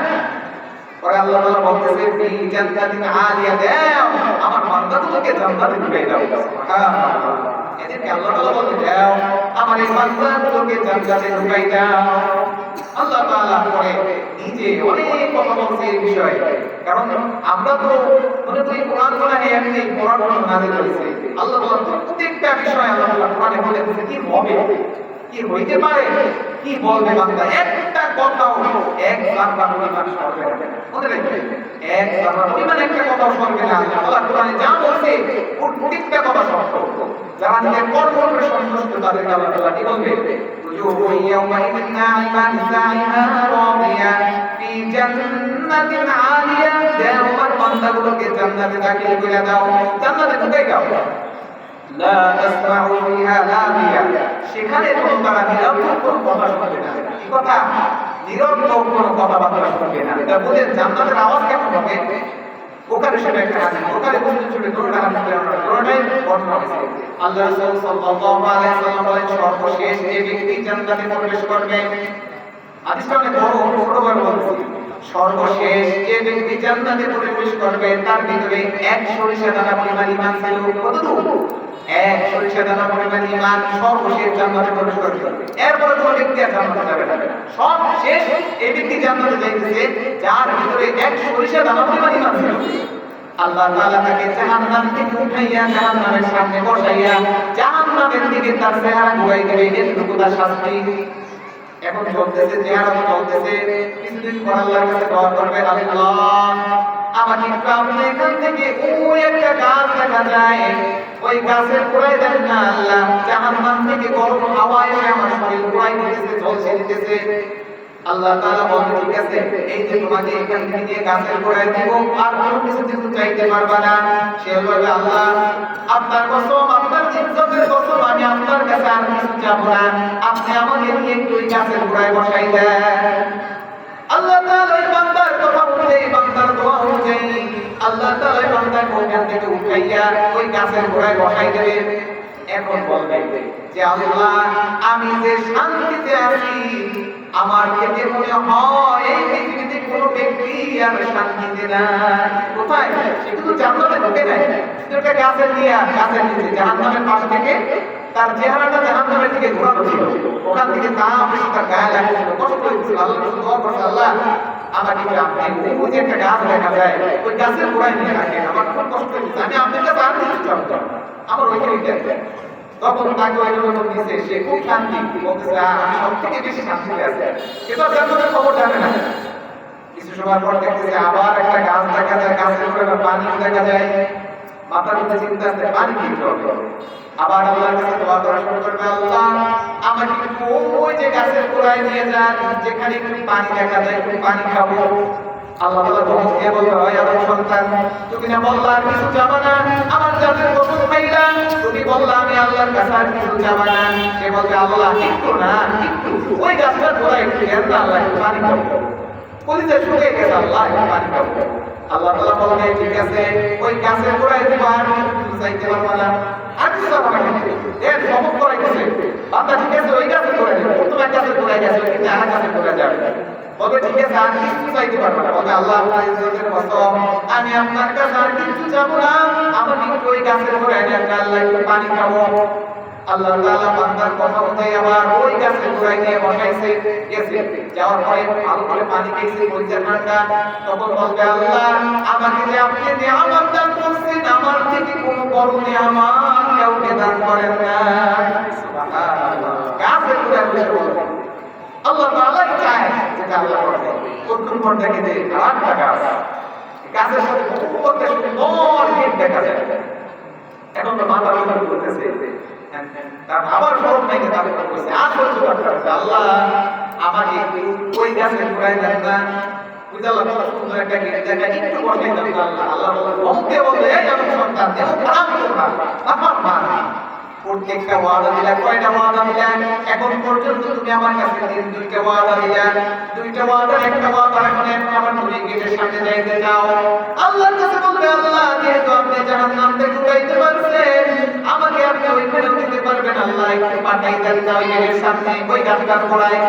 পরে আল্লাহ তাআলা বলতেছে ফি জান্নাতিন আলিয়া দাও আমার বান্দাগুলোকে জান্নাতে ঢুকিয়ে দাও সুবহানাল্লাহ এদেরকে আল্লাহ তাআলা বলতে দাও আমার এই বান্দাগুলোকে জান্নাতে ঢুকিয়ে দাও আল্লাহ তাআলা পরে নিজে অনেক কথা বলছি এই বিষয়ে, কারণ আমরা তো মনে করি কোরআন এমনি কোরআন নাযিল হয়েছে। আল্লাহ তাআলা প্রত্যেকটা বিষয় আল্লাহ তাআলা কোরআনে বলে দিয়েছে কি হবে, কি হইতে পারে, কি বলবে বান্দা। একটা কথাও এক বারবার পরিমাণ সরবে না, মনে রাখবেন, এক বারবার পরিমাণ একটা কথাও সরবে না। আল্লাহ তাআলা কোরআনে যা বলছে প্রত্যেকটা কথা সত্য। যারা নিজের কর্ম করে সন্তুষ্ট তাদেরকে আল্লাহ তাআলা কি বলবে, وجوه يومئذ ناعمة سعيها راضية في جنة عالية। দেওয়ার বান্দাগুলোকে জান্নাতে দাখিল করে দাও, জান্নাতে ঢুকে দাও। লা তাসমাউ ফিহা লাগিয়া, সেখানে কোনো তারা নিরর্থক কোনো কথা শুনবে না। কি কথা? নিরর্থক কোনো কথাবার্তা শুনবে না। এটা বলে জান্নাতের আওয়াজ কেমন হবে? ওখানে সেটা একটা হাদিস, ওখানে বলতে চলে দৌড়া হাদিস দৌড়াই বর্ণনা হয়েছে। আল্লাহ রাসূল সাল্লাল্লাহু আলাইহি ওয়াসাল্লাম বলেন, সর্বশেষ যে ব্যক্তি জান্নাতে প্রবেশ করবে, হাদিসটা অনেক বড়, ছোটভাবে বলছি, সর্বশেষ যে ব্যক্তি জান্নাতে প্রবেশ করবে তার ভিতরে এক সরিষা দানা পরিমাণ ঈমান ছিল। কতটুকু? এক সরিষা দানা পরিমাণ ঈমান সর্বশেষ জান্নাতে প্রবেশ করবে। এরপরে কোনো ব্যক্তি আর জান্নাতে যাবে না। সব শেষ এই ব্যক্তি জান্নাতে যাইতেছে যার ভিতরে এক সরিষা দানা পরিমাণ ঈমান ছিল। আল্লাহ তাআলা তাকে জাহান্নাম থেকে উঠাইয়া জাহান্নামের সামনে বসাইয়া জাহান্নামের দিকে তার চেহারা ঘুরাই দেবে। এতটুকু তার শাস্তি। এখন চলতেছে, চেহারা চলতেছে। কিছুদিন পর আল্লাহর কাছে দোয়া করবে, আল্লাহ আমাকে একটু আপনি এখান থেকে ওই একটা গাছ দেখা যায়, ওই গাছের গোড়ায় দেন না আল্লাহ। জাহান্নাম থেকে গরম হাওয়া এসে আমার শরীর গোড়ায় দিতেছে, ঝলসে দিতেছে। আল্লাহ তাআলা বলেন, ঠিক আছে, এই যে তোমাকে এখান থেকে গাছের গোড়ায় দিব, আর কোনো কিছু কিছু চাইতে পারবা না। সে বলবে, আল্লাহ আপনার কসম, আপনার ইজ্জতের কসম, আমি আপনার কাছে আর কিছু চাবো না, আপনি আমাকে নিয়ে একটু ওই গাছের গোড়ায় বসাই দেন। আল্লাহ তাআলা ওই বান্দার কথা অনুযায়ী, বান্দার দোয়া অনুযায়ী আল্লাহ তাআলা ওই বান্দাকে ওখান থেকে উঠাইয়া ওই গাছের গোড়ায় বসাই দেবে। এখন বলবে যে আল্লাহ আমি যে শান্তিতে আছি, আমার দেখে মনে হয় এই পৃথিবীতে কোনো ব্যক্তি আর শান্তিতে নাই। কোথায়? সে কিন্তু জান্নাতে ঢুকে নাই, সেটা গাছের গাছের নিচে জাহান্নামের পাশ থেকে তার চেহারাটা জাহান্নামের দিকে ঘোরানো ছিল। ওখান থেকে তাপ এসে তার গায়ে লাগছিল, কষ্ট হয়েছিল। আল্লাহ দোয়া করছে, আল্লাহ আমাকে আপনি ওই যে একটা গাছ দেখা যায়, ওই গাছের গোড়ায় নিয়ে রাখেন, আমার খুব কষ্ট হয়েছে, আমি আপনার কাছে আর কিছু চাবো না, আমার ওইখানে দেখবেন। তখন তাকে ওই লোক দিয়েছে, সে খুব শান্তি বলতেছে, আমি সব থেকে বেশি শান্তিতে আছি। কিন্তু জান্নাতের খবর জানে না। কিছু সময় পর দেখতেছে আবার একটা গাছ দেখা যায়, গাছের উপরে পানি দেখা যায়। মাথার মধ্যে চিন্তা আসছে, পানি কিনতে হবে। আবার আল্লাহর কাছে দোয়া করা শুরু করবে, আল্লাহ আমাকে ওই যে গাছের গোড়ায় নিয়ে যান, যেখানে একটু পানি দেখা যায়, একটু পানি খাবো। আল্লাহ তাআলা তোমাকে বলবে, হয় আমার সন্তান, তুমি না বললা আর কিছু চাবা না, আমার জাতের কসম খাইলা, তুমি বললা আমি আল্লাহর কাছে আর কিছু চাবা না। সে বলবে, আল্লাহ একটু না, একটু ওই গাছটার গোড়ায় একটু দেন না, আল্লাহ একটু পানি খাবো। কলিজা শুকিয়ে গেছে, আল্লাহ একটু পানি খাবো। আল্লাহ তাআলা বলবে, ঠিক আছে, ওই গাছের গোড়ায় দিবা, আর কিছু চাইতে পারবা না, আর কিছু চাবা না, এর সবক করাইতেছে। বান্দা ঠিক আছে, ওই গাছের গোড়ায় দিবে, তোমার গাছের গোড়ায় গেছে, কিন্তু আর গাছের গোড়ায় যাবে। বলবে, ঠিক আছে, আর কিছু চাইতে পারবো না। বলবে, আল্লাহ আপনার ইজ্জতের কসম, আমি আপনার কাছে আর কিছু চাবো না, আমাকে ওই গাছের গোড়ায় নিয়ে আল্লাহ একটু পানি খাবো। আল্লাহ তাআলা বান্দার কথা অনুযায়ী আবার ওই গাছের গোড়ায় নিয়ে বসাইছে। গেছে, যাওয়ার পরে ভালো করে পানি খেয়েছে, কলিজা ঠান্ডা। তখন বলবে, আল্লাহ আমাকে যে আপনি নিয়ামত দান করছেন, আমার থেকে কোনো বড় নিয়ামত কাউকে দান করেন না। সুবহানাল্লাহ। গাছের গোড়ায় বসে বলবে, আল্লাহ তাআলা চায় যেটা আল্লাহ করে। কতক্ষণ পর দেখে যে আরেকটা গাছ, গাছের সাথে কত সুন্দর গেট দেখা যায়। এখন তো মাথা উপর করতেছে, তার আবার স্মরণ নাই, তাহলে বলছে আর সহ্য করতে হবে, আল্লাহ আমাকে ওই গাছের গোড়ায় দেন না, বুঝাল্লাহ কত সুন্দর একটা গেট দেখা, একটু বসাই দেন না। আল্লাহ আল্লাহ বলতে বলতে আমার সন্তান দেহ খারাপ করবা, আমার মা প্রত্যেকটা ওয়াদা দিলা, কয়টা ওয়াদা দিলা এখন পর্যন্ত? তুমি আমার কাছে দুইটা ওয়াদা দিলা, দুইটা ওয়াদা, একটা ওয়াদা এখন আমার তুমি গেটের সামনে যাইতে যাও। আল্লাহর কাছে বলবে, আল্লাহ যেহেতু আপনি জাহান্নাম থেকে উঠাইতে পারছেন, আমাকে আপনি ওইখানে উঠাইতে পারবেন, আল্লাহ একটু পাঠাই দেন না ওই গেটের সামনে, ওই গাছটার গোড়ায়।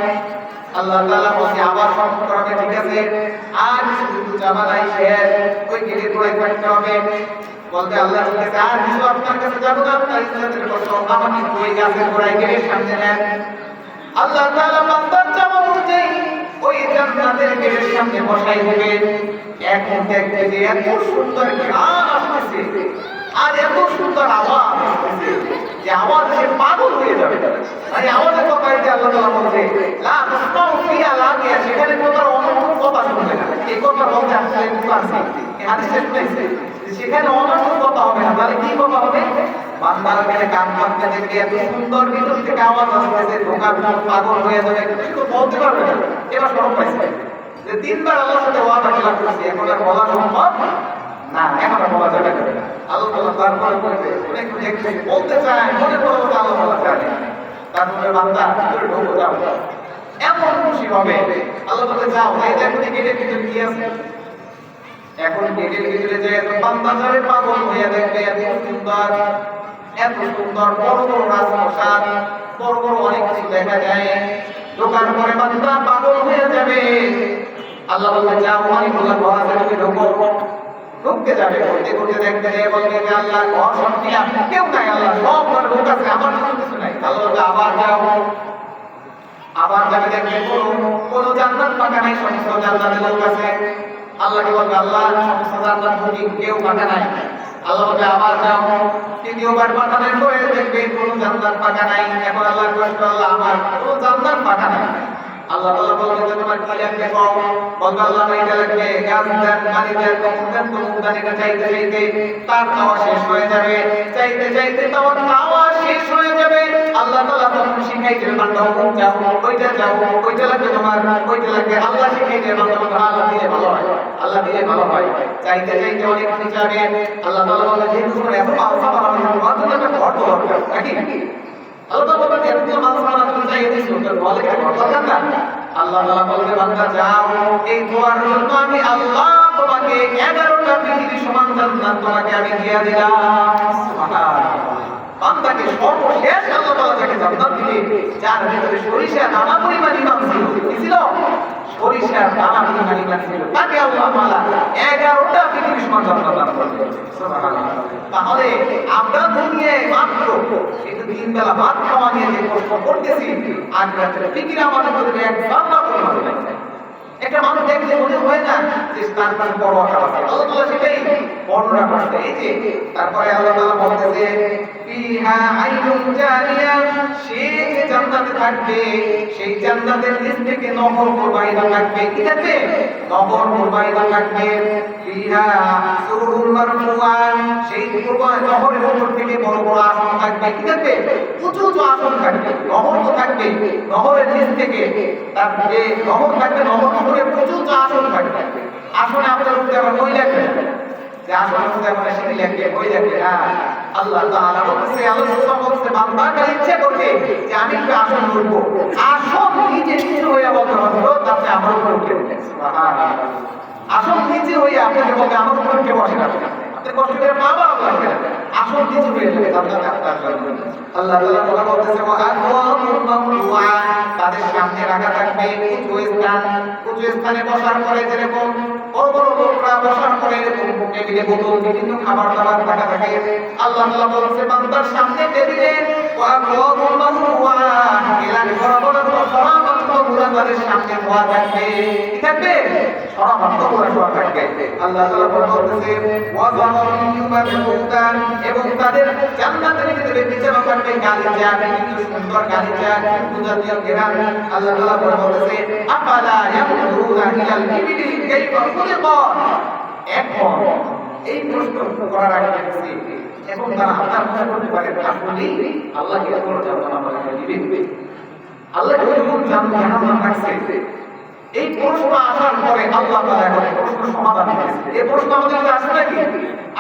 আল্লাহ তাআলা বলে, আবার সব করবে, ঠিক আছে, আর কিছু চাওয়া নাই, শেষ, ওই গেটের গোড়ায় থাকতে হবে। বলতে, আল্লাহ ঠিক আছে, আর কিছু আপনার কাছে যাবো না, আপনার ইজ্জতের কসম, আমাকে ওই গাছের গোড়ায় গেটের সামনে নেন। আল্লাহ তাআলা বান্দার চাওয়া অনুযায়ী ওই জান্নাতের গেটের সামনে বসাই দিবে। এখন দেখবে যে এত সুন্দর গান আসতেছে আর এত সুন্দর আওয়াজ আসতেছে যে আওয়াজে পাগল হয়ে যাবে। মানে আওয়াজের কথা যে আল্লাহ তাআলা বলছে লা তাসমাউ ফিহা লাগিয়া, সেখানে তোমার অনর্থক কথা শুনবে না। এই কথা বলতে আসলে একটু আছে, এই হাদিসে শুনেছে সেখানে অনর্থক কথা হবে না। তাহলে কি কথা হবে? বান্দার কানে কান পাততে দেখে এত সুন্দর ভিতর থেকে আওয়াজ আসতেছে, ঢোকার পর পাগল হয়ে যাবে, কিন্তু বলতে পারবে না। এবার সরব পাইছে যে তিনবার আল্লাহর সাথে ওয়াদা খেলাপ করছি, এখন আর বলা সম্ভব না, এখন আর বলা যাবে না। আল্লাহ তাআলা তারপরে বলবে অনেক দেখছে বলতে চায়, মনে করো আল্লাহ তাআলা জানে। তারপরে বান্দা ভিতরে ঢোকো, যাও, এমন খুশি হবে। আল্লাহ তাআলা যাও, এই দেখো গেটের ভিতরে কি আছে। এখন গেটের ভিতরে যে বান্দা যাবে পাগল হয়ে দেখবে এত সুন্দর, এত সুন্দর বড় বড় রাজপ্রাসাদ, বড় বড় অনেক কিছু দেখা যায়। ঢোকার পরে বান্দা পাগল হয়ে যাবে। আল্লাহ বলবে যাও, অনেকগুলো ঘর আছে, তুমি ঢোকো। ঢুকতে যাবে, ঘুরতে ঘুরতে দেখতে যে বলবে যে আল্লাহ ঘর সব দিয়া কেউ নাই, আল্লাহ সব ঘর ঢোক আছে, আমার কিছু নাই। আল্লাহ বলবে আবার যাও, আবার যাবে, দেখবে কোনো জান্নাত পাকা নাই, সমস্ত জান্নাতে লোক আছে। আল্লাহকে বলবে আল্লাহ সমস্ত জান্নাত ঢুকি, কেউ পাকা নাই। আল্লাহ বলবে আবার যাও, তৃতীয়বার পাঠানোর পরে দেখবে কোনো জান্নাত পাকা নাই। এখন আল্লাহ কষ্ট, আল্লাহ আমার কোনো জান্নাত পাকা নাই। আল্লাহ তাআলা বলবে যে তোমার কি লাগবে কও। বলবে আল্লাহ এটা লাগবে, গাছ দেন, পানি দেন, তখন দেন, তখন দেন। এটা চাইতে চাইতে তার খাওয়া শেষ হয়ে যাবে, চাইতে চাইতে তোমার খাওয়া শেষ হয়ে যাবে। আল্লাহ তাআলা তখন শিখাইতে বান্দা হুকুম যাও, ওইটা যাও, ওইটা লাগবে তোমার, ওইটা লাগবে। আল্লাহ শিখাইতে বান্দা বলবে আল্লাহ দিলে ভালো হয়, আল্লাহ দিলে ভালো হয়। চাইতে চাইতে অনেক কিছু যাবে। আল্লাহ তাআলা বলে যে তোমার এত আশা করা হয়েছে, তোমার জন্য একটা ঘর দরকার নাকি? আল্লাহ তাআলা বলে এত মানুষ মারা তুমি চাইতে দিছো, তোর বলে একটা ঘর দরকার না? আল্লাহ তাআলা বলতে বান্দা যাও, এই দোয়ার জন্য আমি আল্লাহ তোমাকে 11টা পৃথিবী সমান জান্নাত তোমাকে আমি দিয়ে দিলাম। সুবহানাল্লাহ। বান্দাকে সর্বশেষ আল্লাহ তাআলা যাকে জান্নাত দিবে, যার ভিতরে সরিষা দানা পরিমাণ ঈমান ছিল, কি ছিল? সরিষার দানা পরিমাণ ঈমান ছিল, তাকে আল্লাহ তাআলা 11টা পৃথিবী সমান জান্নাত দান করবে। সুবহানাল্লাহ। তাহলে আমরা দুনিয়ায় মাত্র একটু তিন বেলা ভাত খাওয়া নিয়ে যে কষ্ট করতেছি, আখিরাতের ফিকির আমাদের মধ্যে এক জান্নাত পরিমাণ নাই। একটা মানুষ দেখলে মনে হয় না যে তার মানে বড় আশা আছে। আল্লাহ তাআলা সেটাই বর্ণনা করতে, এই যে তারপরে আল্লাহ তাআলা বলতেছে ফিহা আইনুন জারিয়া, সে যে জান্নাতে থাকবে সেই জান্নাতের নিচ থেকে নহর প্রবাহিত থাকবে। কি থাকবে? নহর প্রবাহিত থাকবে। ফিহা সুরুরুল মারফুআ, সেই নহরের উপর থেকে বড় বড় আসন থাকবে। কি থাকবে? উঁচু উঁচু আসন থাকবে। নহর তো থাকবে, নহরের নিচ থেকে তার যে নহর থাকবে, নহর উপরে উঁচু উঁচু আসন থাকবে। আসনে আপনার উপরে আবার বই লাগবে, যে আসনের উপরে আপনার সিঁড়ি লাগবে, বই লাগবে না। আল্লাহ তাআলা বলছে, আল্লাহ বলছে বান্দা কার ইচ্ছে করবে যে আমি একটু আসন উঠবো, আসন নিচে নিচে হয়ে বলতে হবে তাতে আমার উপর উঠে দেবে। সুবহানাল্লাহ। আসন নিচে হয়ে আপনাকে বলবে আমার উপর উঠে বসে না, আপনি কষ্ট করে বাবা লাগবে না, আসন নিচে হয়ে যাবে জান্নাতে আপনার জন্য। আল্লাহ তাআলা বলতেছে ওয়া আকওয়ামুন মামলুআ, তাদের সামনে রাখা থাকবে উঁচু স্থান, উঁচু স্থানে বসার পরে যেরকম বড় বড় লোকরা বসার পরে এরকম টেবিলে বোতল বিভিন্ন খাবার দাবার রাখা থাকে। আল্লাহ তাআলা বলছে বান্দার সামনে টেবিলে ওয়া আকওয়ামুন মামলুআ, এলাকা বরাবর সরাবান্ত গুলা তাদের সামনে ধোয়া থাকবে। কি থাকবে? সরাবান্ত গুলা ধোয়া থাকবে। আল্লাহ তাআলা বলতেছে ওয়া যামানিয়্যু মাবহুতান, এবং তাদের জান্নাতের ভিতরে বিছানা থাকবে গালিচা, বিভিন্ন সুন্দর গালিচা, সুজাতীয় ঘেরান। আল্লাহ তাআলা বলতেছে আফালা ইয়ানজুরুনা ইলাল ইবিলি কাইফা খুলিকাত। এখন এই প্রশ্ন করার আগে দেখছি, এখন তারা আপনার মনে করতে পারে আসলে আল্লাহ কি কোনো জান্নাত আমাকে দিবে? আল্লাহ কি কোনো জান্নাত রাখছে? এই প্রশ্ন আসার পরে আল্লাহ তাআলা এখন প্রশ্ন সমাধান করেছে। এই প্রশ্ন আমাদের কাছে আসে নাকি?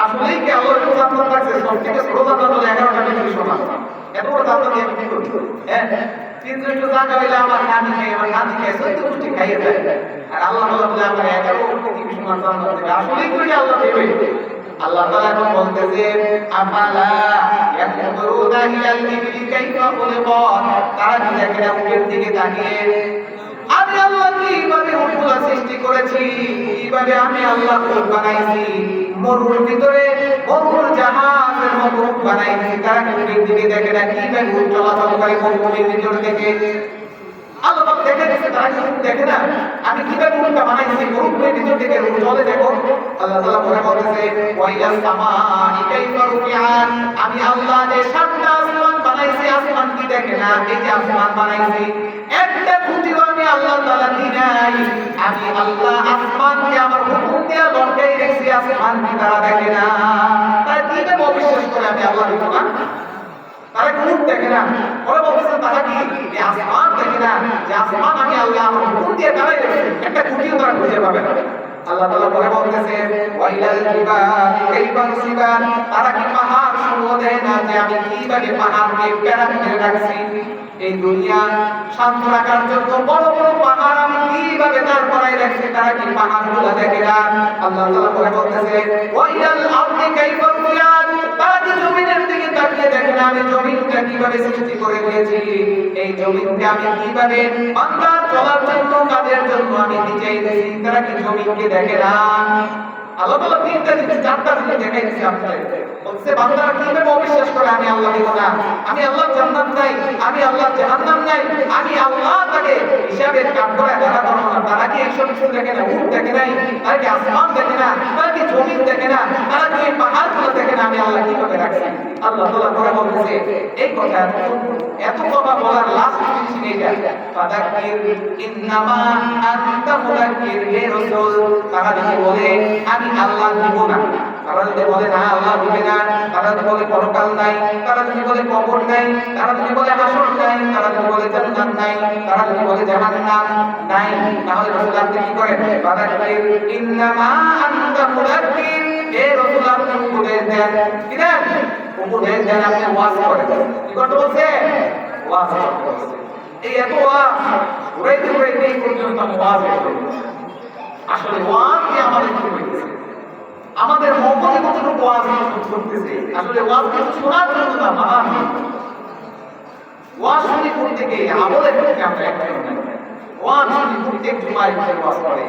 আসলেই কি আল্লাহ কোনো জান্নাত রাখছে? সবথেকে বড় জান্নাত হলো 11টা পৃথিবী সমান। এত বড় জান্নাত আমি কি করব? হ্যাঁ, কিন্তু একটু জায়গা হইলে আমার নানি খাই, আমার নানি খাই, সত্যি পুষ্টি খাইয়ে দেয়। আর আল্লাহ বলে আমার 11 পৃথিবী সমান জান্নাত দেবে। আসলেই কি আল্লাহ দেবে? আল্লাহ তাআলা এখন বলতেছে আফালা ইয়ানজুরুনা ইলাল ইবিলি কাইফা খুলিকাত, তারা কি দেখে না উপরের দিকে তাকিয়ে আমি আল্লাহ কিভাবে উটগুলা সৃষ্টি করেছি, কিভাবে আমি আল্লাহ উট বানাইছি, মরুর ভিতরে মরুর জাহাজের মতো উট বানাইছি। তারা উপরের দিকে দেখে না কিভাবে উট চলাচল করে মরুর ভিতর থেকে। আল্লাহ তাআলা দেখে দিয়েছে, তারা কি দেখে না আমি কিভাবে উটটা বানাইছি, গরুর ভিতর থেকে চলে দেখো। আল্লাহ তাআলা বলতেছে ওয়াইলাস সামাই কাইফা রুফিআত, আমি আল্লাহ যে সাতটা আসমান বানাইছি, আসমান কি দেখে না? এই যে আসমান বানাইছি একটা খুঁটিও আমি আল্লাহ তাআলা দিই নাই, আমি আল্লাহ আসমানকে আমার হুকুম দিয়ে লটকাই রেখেছি, আসমান কি তারা দেখে না? তারা কিভাবে অবিশ্বাস করে আমি আল্লাহ দিব না? তারা কোন দেখে না, ওরা বলতেছে তারা কি এই আসমান দেখে না, যে আসমান আমি আল্লাহ আমার হুকুম দিয়ে দাঁড়াই রেখেছি, একটা খুঁটিও তারা খুঁজে পাবে না। আল্লাহ তাআলা বলতেছে ওয়াইলাল জিবালি কাইফা নুসিবাত, তারা কি পাহাড় শুনতে দেয় না যে আমি কিভাবে পাহাড়কে প্যারা করে রাখছি? এই দুনিয়া শান্ত রাখার জন্য বড় বড় পাহাড় আমি কিভাবে দাঁড় করাই রাখছি, তারা কি পাহাড়গুলো দেখে না? আল্লাহ তাআলা বলতেছে ওয়াইলাল আরদি কাইফা রুফিআত, তারা কি জমিনের দিকে তাকিয়ে দেখে না আমি জমিনটা কিভাবে সৃষ্টি করে দিয়েছি, এই জমিনকে আমি কিভাবে বান্দার চলার জন্য কাজের জন্য আমি নিজেই দিয়েছি, তারা কি জমিনকে দেখে না? আল্লাহ তাআলা তিনটা জিনিস চারটা জিনিস দেখাইছে আপনাদের, বলছে বান্দারা কিভাবে অবিশ্বাস করে আমি আল্লাহ দিব না, আমি আল্লাহ জান্নাত নাই, আমি আল্লাহ জাহান্নাম নাই, আমি আল্লাহ তাকে হিসাবের কাজ করে তারা করব না। তারা কি এইসব কিছু দেখে না? উট দেখে নাই, তারা কি আসমান দেখে না, তারা কি জমিন দেখে না, তারা কি পাহাড়গুলো দেখে না আমি আল্লাহ কিভাবে রাখছি? আল্লাহ তাআলা করে বলতেছে এই কথা এত কথা বলার লাস্ট জিনিস এইটা, ফাদাক্কির ইন্নামা আনতা মুদাক্কির, হে রাসূল তারা যদি বলে আমি আল্লাহ দিব না, তারা যদি বলে না আল্লাহ দিবে না, তারা যদি বলে পরকাল নাই, তারা যদি বলে কবর নাই, তারা যদি বলে হাসর নাই, তারা যদি বলে জান্নাত নাই, তারা যদি বলে জাহান্নাম নাই, তাহলে রাসূল আপনি কি করেন? ফাদাক্কির ইন্নামা আনতা মুদাক্কির, হে রাসূল আপনি উপদেশ দেন, কি দেন? উপদেশ দেন, আপনি ওয়াজ করেন। কি করতে বলছে? ওয়াজ করতে বলছে। এই এত ওয়াজ ঘুরাইতে ঘুরাইতে এই পর্যন্ত আমি ওয়াজ করতে, আসলে ওয়াজ কি আমাদের কি হইতেছে? আমাদের মগজে কতটুকু ওয়াজ করতেছে? আসলে ওয়াজ কিছু শোনার জন্য না, মানার জন্য। ওয়াজ শুনি করতে গিয়ে আমলের ক্ষেত্রে আমরা একজন নাই। ওয়াজ শুনি প্রত্যেক জুমায় ওয়াজ করে,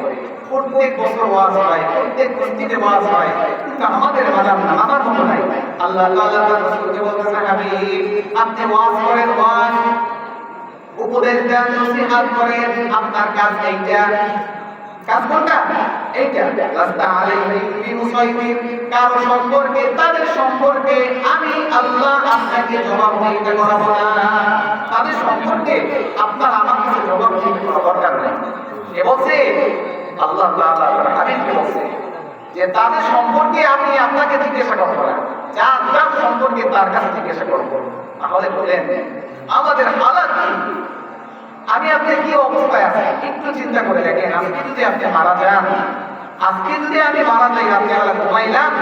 প্রত্যেক বছর ওয়াজ হয়, প্রত্যেক মসজিদে ওয়াজ হয়, কিন্তু আমাদের মাঝে আমরা আমার মতো নাই। আল্লাহ তাআলা তার রাসূলকে বলতেছে হাবিব আপনি ওয়াজ করেন, ওয়াজ উপদেশ দেন, নসিহত করেন, আপনার কাজ এইটা। কাজ কোনটা? এইটা। লাস্তা আলাইহিম বিমুসাইতির, কারো সম্পর্কে তাদের সম্পর্কে আমি আল্লাহ আপনাকে জবাবদিহিতা করাবো না। তাদের সম্পর্কে আপনার আমার কাছে জবাবদিহিতা করার দরকার নেই। এ বলছে আল্লাহ তাআলা তার হাবিবকে বলছে যে তাদের সম্পর্কে আমি আপনাকে জিজ্ঞাসা করব না, যার যার সম্পর্কে তার কাছে জিজ্ঞাসা করব। তাহলে বলেন আমাদের হালাত কি? আমি আপনি কি অবস্থায় আছি একটু চিন্তা করে দেখেন। আজকে যদি আপনি মারা যান, আজকে যদি আমি মারা যাই, আপনি ঘুমাইলাম,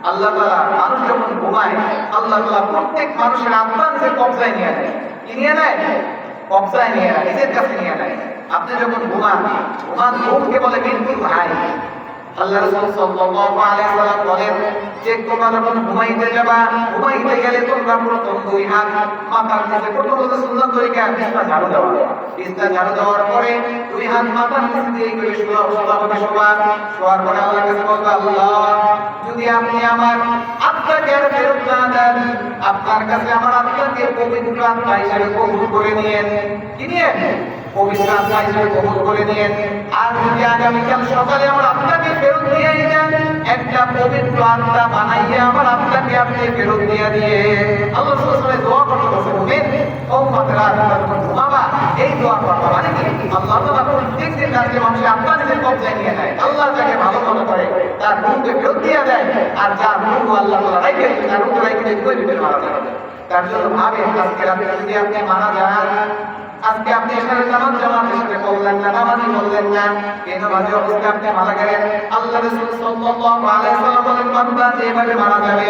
আল্লাহ তাআলা মানুষ যখন ঘুমায় আল্লাহ তাআলা প্রত্যেক মানুষের আত্মা নিজের কবজায় নিয়ে নেয়। কি নিয়ে নেয়? কবজায় নিয়ে নেয়, নিজের কাছে নিয়ে নেয়। আপনি যখন ঘুমান, ঘুমকে বলে মৃত্যুর ভাই। আল্লাহ রাসূল সাল্লাল্লাহু আলাইহি ওয়াসাল্লাম বলেন যে তোমরা যখন ঘুমাইতে যাবা, ঘুমাইতে গেলে তোমরা প্রথম দুই হাত মাথার নিচে, প্রথম হলো সুন্নাত তরিকা বিছনা ঝাড়ু দেওয়া, বিছনা ঝাড়ু দেওয়ার পরে দুই হাত মাথার নিচে দিয়ে করে শোয়ার পরে আল্লাহর কাছে বলবা আল্লাহ যদি আপনি আমার আত্মাকে আর ফেরত না দেন, আপনার কাছে আমার আত্মাকে পবিত্র আত্মা হিসেবে কবুল করে নিয়েন। কি নিয়েন? পবিত্র আত্মা হিসেবে কবুল করে নিয়েন। আর যদি আগামীকাল সকালে আমার আত্মাকে ফেরত দিয়ে দেন, একটা পবিত্র আত্মা বানাইয়া আমার আত্মাকে আপনি ফেরত দিয়ে দিয়ে। আল্লাহ সুবহানাহু দোয়া করতে বলছে মুমিন ও মাতরা যখন ঘুমাবা এই দোয়া করবা। মানে কি? আল্লাহ তাআলা প্রত্যেক দিন রাতে মানুষের আত্মা নিজের কবজায় নিয়ে নেয়। আল্লাহ যাকে ভালো মনে করে তার রূহকে ফেরত দিয়ে দেয়, আর যার রূহ আল্লাহ তাআলা রাখে তার রূহ রাখে দুই দিনের মারা যায়। তার জন্য ভাবেন আজকে রাতে যদি আপনি মারা যান, আজকে আপনি এশারের নামাজ জামাতের সাথে পড়লেন না, নামাজই পড়লেন না, এই নামাজে অবস্থায় আপনি মারা গেলেন, আল্লাহ রাসূল সাল্লাল্লাহু আলাইহি ওয়াসাল্লাম বলেন বান্দা যেভাবে মারা যাবে,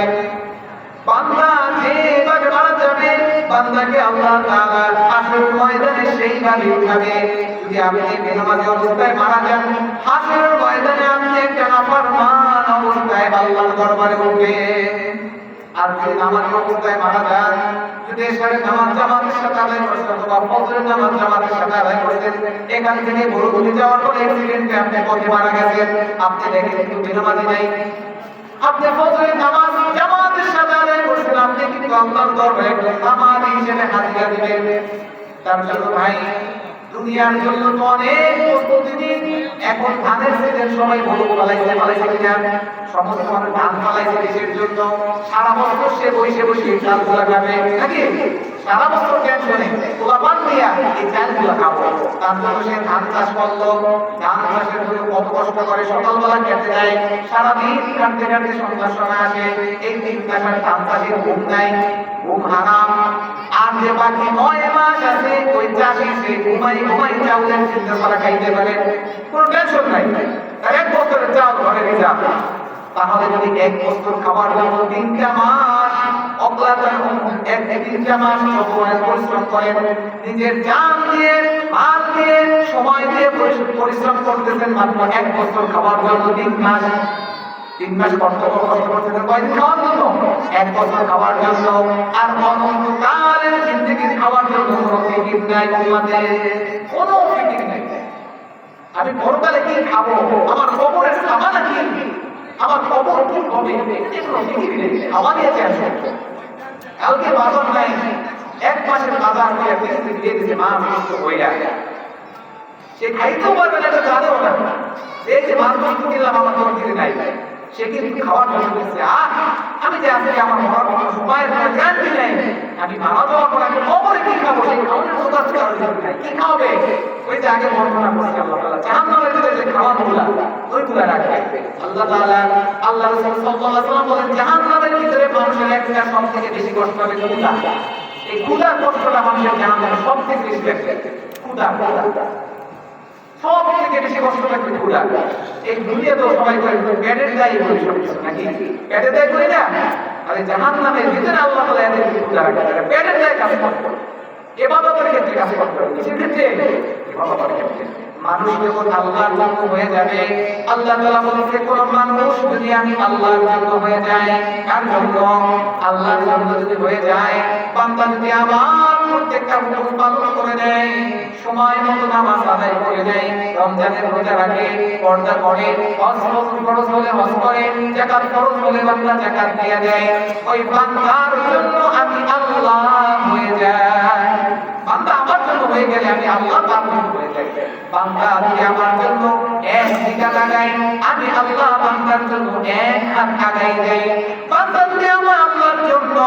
বান্দা যেভাবে মারা যাবে, বান্দাকে আল্লাহ তাআলা হাসরের ময়দানে সেইভাবে উঠাবে। যদি আপনি বেনামাজি অবস্থায় মারা যান, হাসরের ময়দানে আপনি একটা নাফরমান অবস্থায় আল্লাহর দরবারে উঠবেন। আর যদি নামাজ অবস্থায় মারা যান, যদি এশারের নামাজ জামাতের সাথে আদায় করছেন অথবা ফজরের নামাজ জামাতের সাথে আদায় করছেন, এখান থেকে বরগুলি যাওয়ার পরে অ্যাক্সিডেন্টে আপনি পথে মারা গেছেন, আপনি দেখেন কিন্তু বেনামাজি নাই, আপনি ফজরের নামাজ জামাতের সাথে আদায় করছেন, আপনি কিন্তু আল্লাহর দরবারে নামাজি হিসেবে হাজিরা দিবেন। তার জন্য ভাই দুনিয়ার জন্য তো অনেক প্রস্তুতি নিন। এখন ধানের সিজন, সবাই বলবো পালাইছে কিনা, সমস্ত মানুষ ধান পালাইছে দেশের জন্য। সারা বছর সে বসে বসে চালগুলা খাবে নাকি, সারা বছর টেনশনে পোলাপান দিয়া এই চালগুলা খাবো। তার জন্য সে ধান চাষ করলো, ধান চাষের জন্য কত কষ্ট করে, সকালবেলা খেতে যায়, সারাদিন কাটতে কাটতে সন্ধ্যার সময় আসে। এই 3 মাসের ধান চাষের ঘুম নাই, ঘুম হারাম। আর যে বাকি 9 মাস আছে ওই চাষি সে ঘুমাই চাউলের চিন্তা করা খাইতে পারে, কোনো টেনশন নাই। 1 বছরের চাল ঘরে রিজার্ভ। তাহলে যদি 1 বছর খাবার জন্য 3টা মাস অক্লান্ত 3টা মাস পরিশ্রম করেন, নিজের জান দিয়ে, মাল দিয়ে, সময় দিয়ে পরিশ্রম করতেছেন, মাত্র 1 বছর খাবার জন্য 3 মাস কষ্ট করতেছেন, কয়দিন খাওয়ার জন্য? 1 বছর খাওয়ার জন্য। আর অনন্তকালের জিন্দেগি খাওয়ার জন্য কোনো ফিকির নাই আমাদের, কোনো ফিকির নাই। আমি পরকালে কি খাবো, আমার কবরের সামানা কি, আমার কবর কি হবে, এগুলো ফিকির নেই। খাওয়া দিয়েছে আসে, কালকে বাজার নাই, 1 মাসের বাজার দিয়ে দিয়ে দিয়েছে মা সুস্থ হইয়া, সে খাইতেও পারবে না, এটা জানেও না। এই যে মাছ মাংস কিনলাম আমার তোর দিদি নাই, সে কিন্তু খাওয়ার জন্য দিচ্ছে। আমি যে আজকে আমার মরার কোনো সময়ের গ্যারান্টি নেই, আমি মারা যাওয়ার পর আমি কবরে কি খাবো, সেই খাওয়ানোর কথা কি খাওয়াবে? ওই যে আগে বর্ণনা করছি আল্লাহ তাআলা জাহান্নামের ভিতরে যে খাওয়াগুলা ওইগুলা রাখবে আল্লাহ তাআলা। আল্লাহ রাসূল সাল্লাল্লাহু আলাইহি ওয়াসাল্লাম বলেন জাহান্নামের ভিতরে মানুষের একটা সবথেকে বেশি কষ্ট হবে ক্ষুধা। এই ক্ষুধার কষ্টটা মানুষের জাহান্নামে সবথেকে বেশি লাগবে, ক্ষুধা সব থেকে বেশি কষ্ট লাগবে ক্ষুধা। এই দুনিয়া তো সবাই করে পেটের দায়ী করি সব কিছু নাকি, পেটের দায়ী করি না। আরে জাহান্নামের ভিতরে আল্লাহ তাআলা এদের ক্ষুধা রাখবে, পেটের দায়ী কাজ করবে, ইবাদতের ক্ষেত্রে কাজ করবে, কিসের ক্ষেত্রে? ইবাদতের ক্ষেত্রে। মানুষ যখন আল্লাহর জন্য হয়ে যাবে, আল্লাহ তাআলা বলেছে কোন মানুষ যদি আমি আল্লাহর জন্য হয়ে যায়, কার জন্য? আল্লাহর জন্য যদি হয়ে যায়, বান্দা যদি আমার প্রত্যেকটা হুকুম পালন করে দেয়, সময় মতো নামাজ আদায় করে দেয়, রমজানের রোজা রাখে, পর্দা করে, হজ ফরজ হলে হজ করে, যাকাত ফরজ হলে বান্দা যাকাত দিয়ে দেয়, ওই বান্দার জন্য আমি আল্লাহ হয়ে যাই। বান্দা আমার জন্য হয়ে গেলে আমি আল্লাহ তার জন্য হয়ে যাই। বান্দা যদি আমার জন্য 1 বিঘা লাগাই, আমি আল্লাহ বান্দার জন্য 1 হাত আগাই দেই। বান্দা যদি আমার আল্লাহর জন্য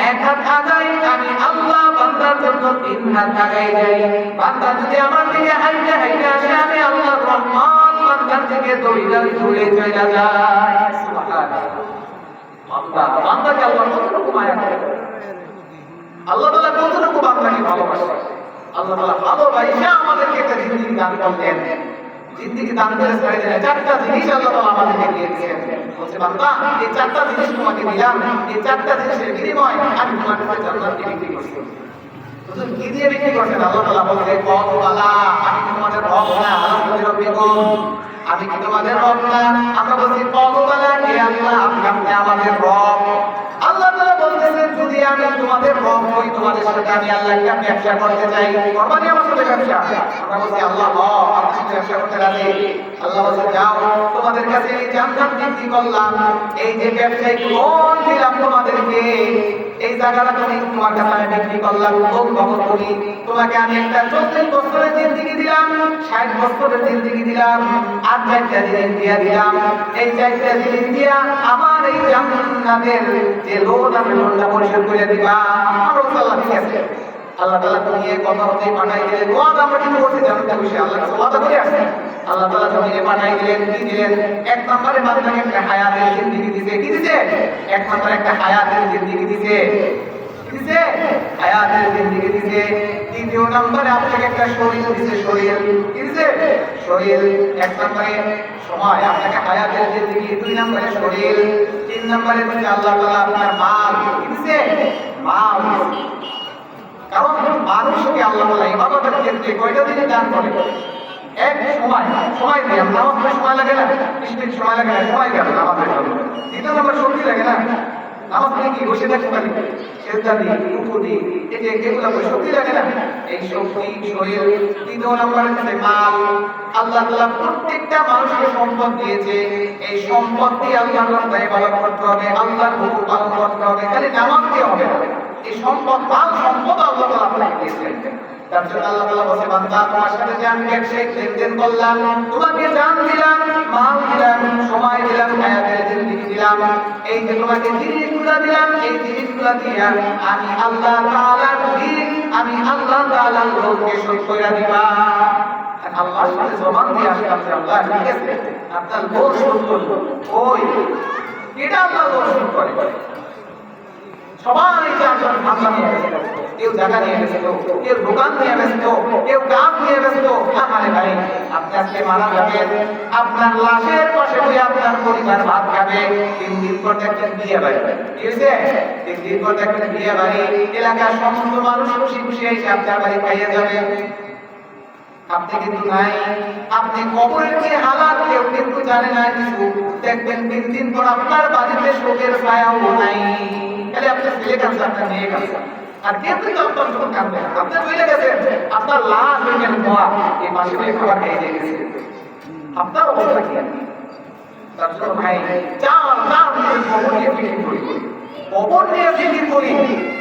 1 হাত আগাই, আমি আল্লাহ বান্দার জন্য 3 হাত আগাই দেই। বান্দা যদি আমার দিকে হাইটে আসে, আমি আল্লাহ রহমান বান্দার দিকে দৌড়ে চলে যায়। সুবহানাল্লাহ। বান্দাকে আল্লাহ কতটুকু মায়া করে, আল্লাহ তাআলা কতটুকু বান্দাকে ভালোবাসে। আল্লাহ তাআলা ভালোবাসা আমাদেরকে একটা জিন্দেগি দান করলেন, জিন্দেগি দান করে ছেড়ে দিলেন। 4টা জিনিস আল্লাহ তাআলা আমাদেরকে দিয়েছেন, বলছে বান্দা এই 4টা জিনিস তোমাকে দিলাম, এই 4টা জিনিসের বিনিময়ে আমি তোমার কাছে জান্নাতকে বিক্রি করছি। হুজুর কি দিয়ে বিক্রি করছেন? আল্লাহ তাআলা বলছে কওলা আমি তোমাদের রব না, আমি কি তোমাদের রব না? আমরা বলছি কওলা কে আল্লাহ, আপনি আমাদের রব। আল্লাহ তাআলা বলতেছেন যদি আমি তোমাদের রব হই, তোমাদের সাথে আমি আল্লাহ একটা ব্যবসা করতে চাই, করবানি আমার সাথে ব্যবসা? আমরা বলছি আল্লাহ আপনি সাথে ব্যবসা করতে রাজি। আল্লাহ বলছে যাও, তোমাদের কাছে এই জান্নাত বিক্রি করলাম, এই যে ব্যবসায়িক লোন দিলাম তোমাদেরকে, এই জায়গাটা তুমি তোমার কাছে আমি বিক্রি করলাম, লোন বহন করি, তোমাকে আমি একটা 40 বছরের জিন্দেগি দিলাম, 60 বছরের জিন্দেগি দিলাম, আর 4টা জিনিস দিয়ে দিলাম। এই 4টা জিনিস দিয়া আমার এই জান্নাতের যে লোন, আমি লোনটা পরিশোধ করে দিলাম। আল্লাহ ঠিক আছে। আল্লাহ তাআলা দুনিয়ায় কথা হতে পাঠাই দিলেন, ওয়াদা আমরা কিন্তু করতে জানতে বসে আল্লাহ কাছে ওয়াদা করে আসছে। আল্লাহ তাআলা দুনিয়ায় পাঠাই দিলেন, কি দিলেন? 1 নম্বরে বান্দাকে একটা হায়াতের জিন্দেগি দিয়েছে। কি দিয়েছে? 1 নম্বরে একটা হায়াতের জিন্দেগি দিয়েছে, দিয়েছে হায়াতের জিন্দেগি দিয়েছে। 2 নম্বরে আপনাকে একটা শরীর দিয়েছে, শরীর কি দিয়েছে? শরীর। 1 নম্বরে সময়, আপনাকে হায়াতের জিন্দেগি, 2 নম্বরে শরীর, 3 নম্বরে হচ্ছে আল্লাহ তাআলা আপনার মাল কি দিয়েছে? মাল। কারণ মানুষকে আল্লাহ তাআলা ইবাদতের ক্ষেত্রে কয়টা জিনিস দান করে? এক সময় দিয়ে নামাজ পড়তে সময় লাগে না, বৃষ্টির সময় লাগে না, সময় গেল নামাজের জন্য। 2 নম্বর শক্তি লাগে না, নামাজ পড়ে কি বসে থাকতে পারি? সেজদা দিই, রুকু দিই, এগুলো করে শক্তি লাগে না? এই শক্তি শরীর। 3 নম্বরে হচ্ছে মাল। আল্লাহ তাআলা প্রত্যেকটা মানুষকে সম্পদ দিয়েছে, এই সম্পদ দিয়ে আল্লাহর রাস্তায় ইবাদত করতে হবে, আল্লাহর হুকুম পালন করতে হবে, খালি নামাজ দিয়ে হবে না। এই সম্পদ মাল সম্পদ আল্লাহ তাআলা আপনাকে দিয়েছেন। তার জন্য আল্লাহ তাআলা বলে বান্দা তোমার সাথে যে আমি ব্যবসায়িক লেনদেন করলাম, তোমাকে জান দিলাম, মাল দিলাম, সময় দিলাম, হায়াতের জিন্দেগি দিলাম, এই যে তোমাকে জিনিসগুলো দিলাম, এই জিনিসগুলো দিয়া আমি আল্লাহ তাআলার দিন, আমি আল্লাহ তাআলার লোককে শোধ করে দিবা। আল্লাহর সাথে জবান দিয়ে আসলাম যে আল্লাহ ঠিক আছে আপনার লোক শোধ করবো। ওই এটা আল্লাহ লোক শোধ করে। সবাই চারজন ভাবনা নিয়ে গেছিল, কেউ জায়গা নিয়ে গেছিল, কেউ দোকান নিয়ে গেছিল, কেউ কাজ নিয়ে গেছিল। আমারে ভাই আপনি আজকে মারা যাবেন, আপনার লাশের পাশে বসে আপনার পরিবার ভাত খাবে। 3 দিন পর একটা বিয়ে বাড়ি, ঠিক আছে? 3 দিন পর একটা বিয়ে বাড়ি, এলাকার সমস্ত মানুষ খুশি খুশি এসে আপনার বাড়ি খাইয়ে যাবে। আপনি কিন্তু নাই, আপনি কবরের যে হালাত কেউ কিন্তু জানে না কিছু। দেখবেন 3 দিন পর আপনার বাড়িতে শোকের ছায়াও নাই। তাহলে আপনি ছেলে কাছে আপনার মেয়ে কাছে আর কেউ কিন্তু আপনার যখন কাঁদবে না, আপনি বলে গেছেন আপনার লাশ হয়ে নোয়া এই মাসে বলে খাবার খেয়ে দিয়ে গেছে, আপনার অবস্থা কি? তার জন্য ভাই চার খবর নিয়ে ফিকির করি, খবর নিয়ে ফিকির করি।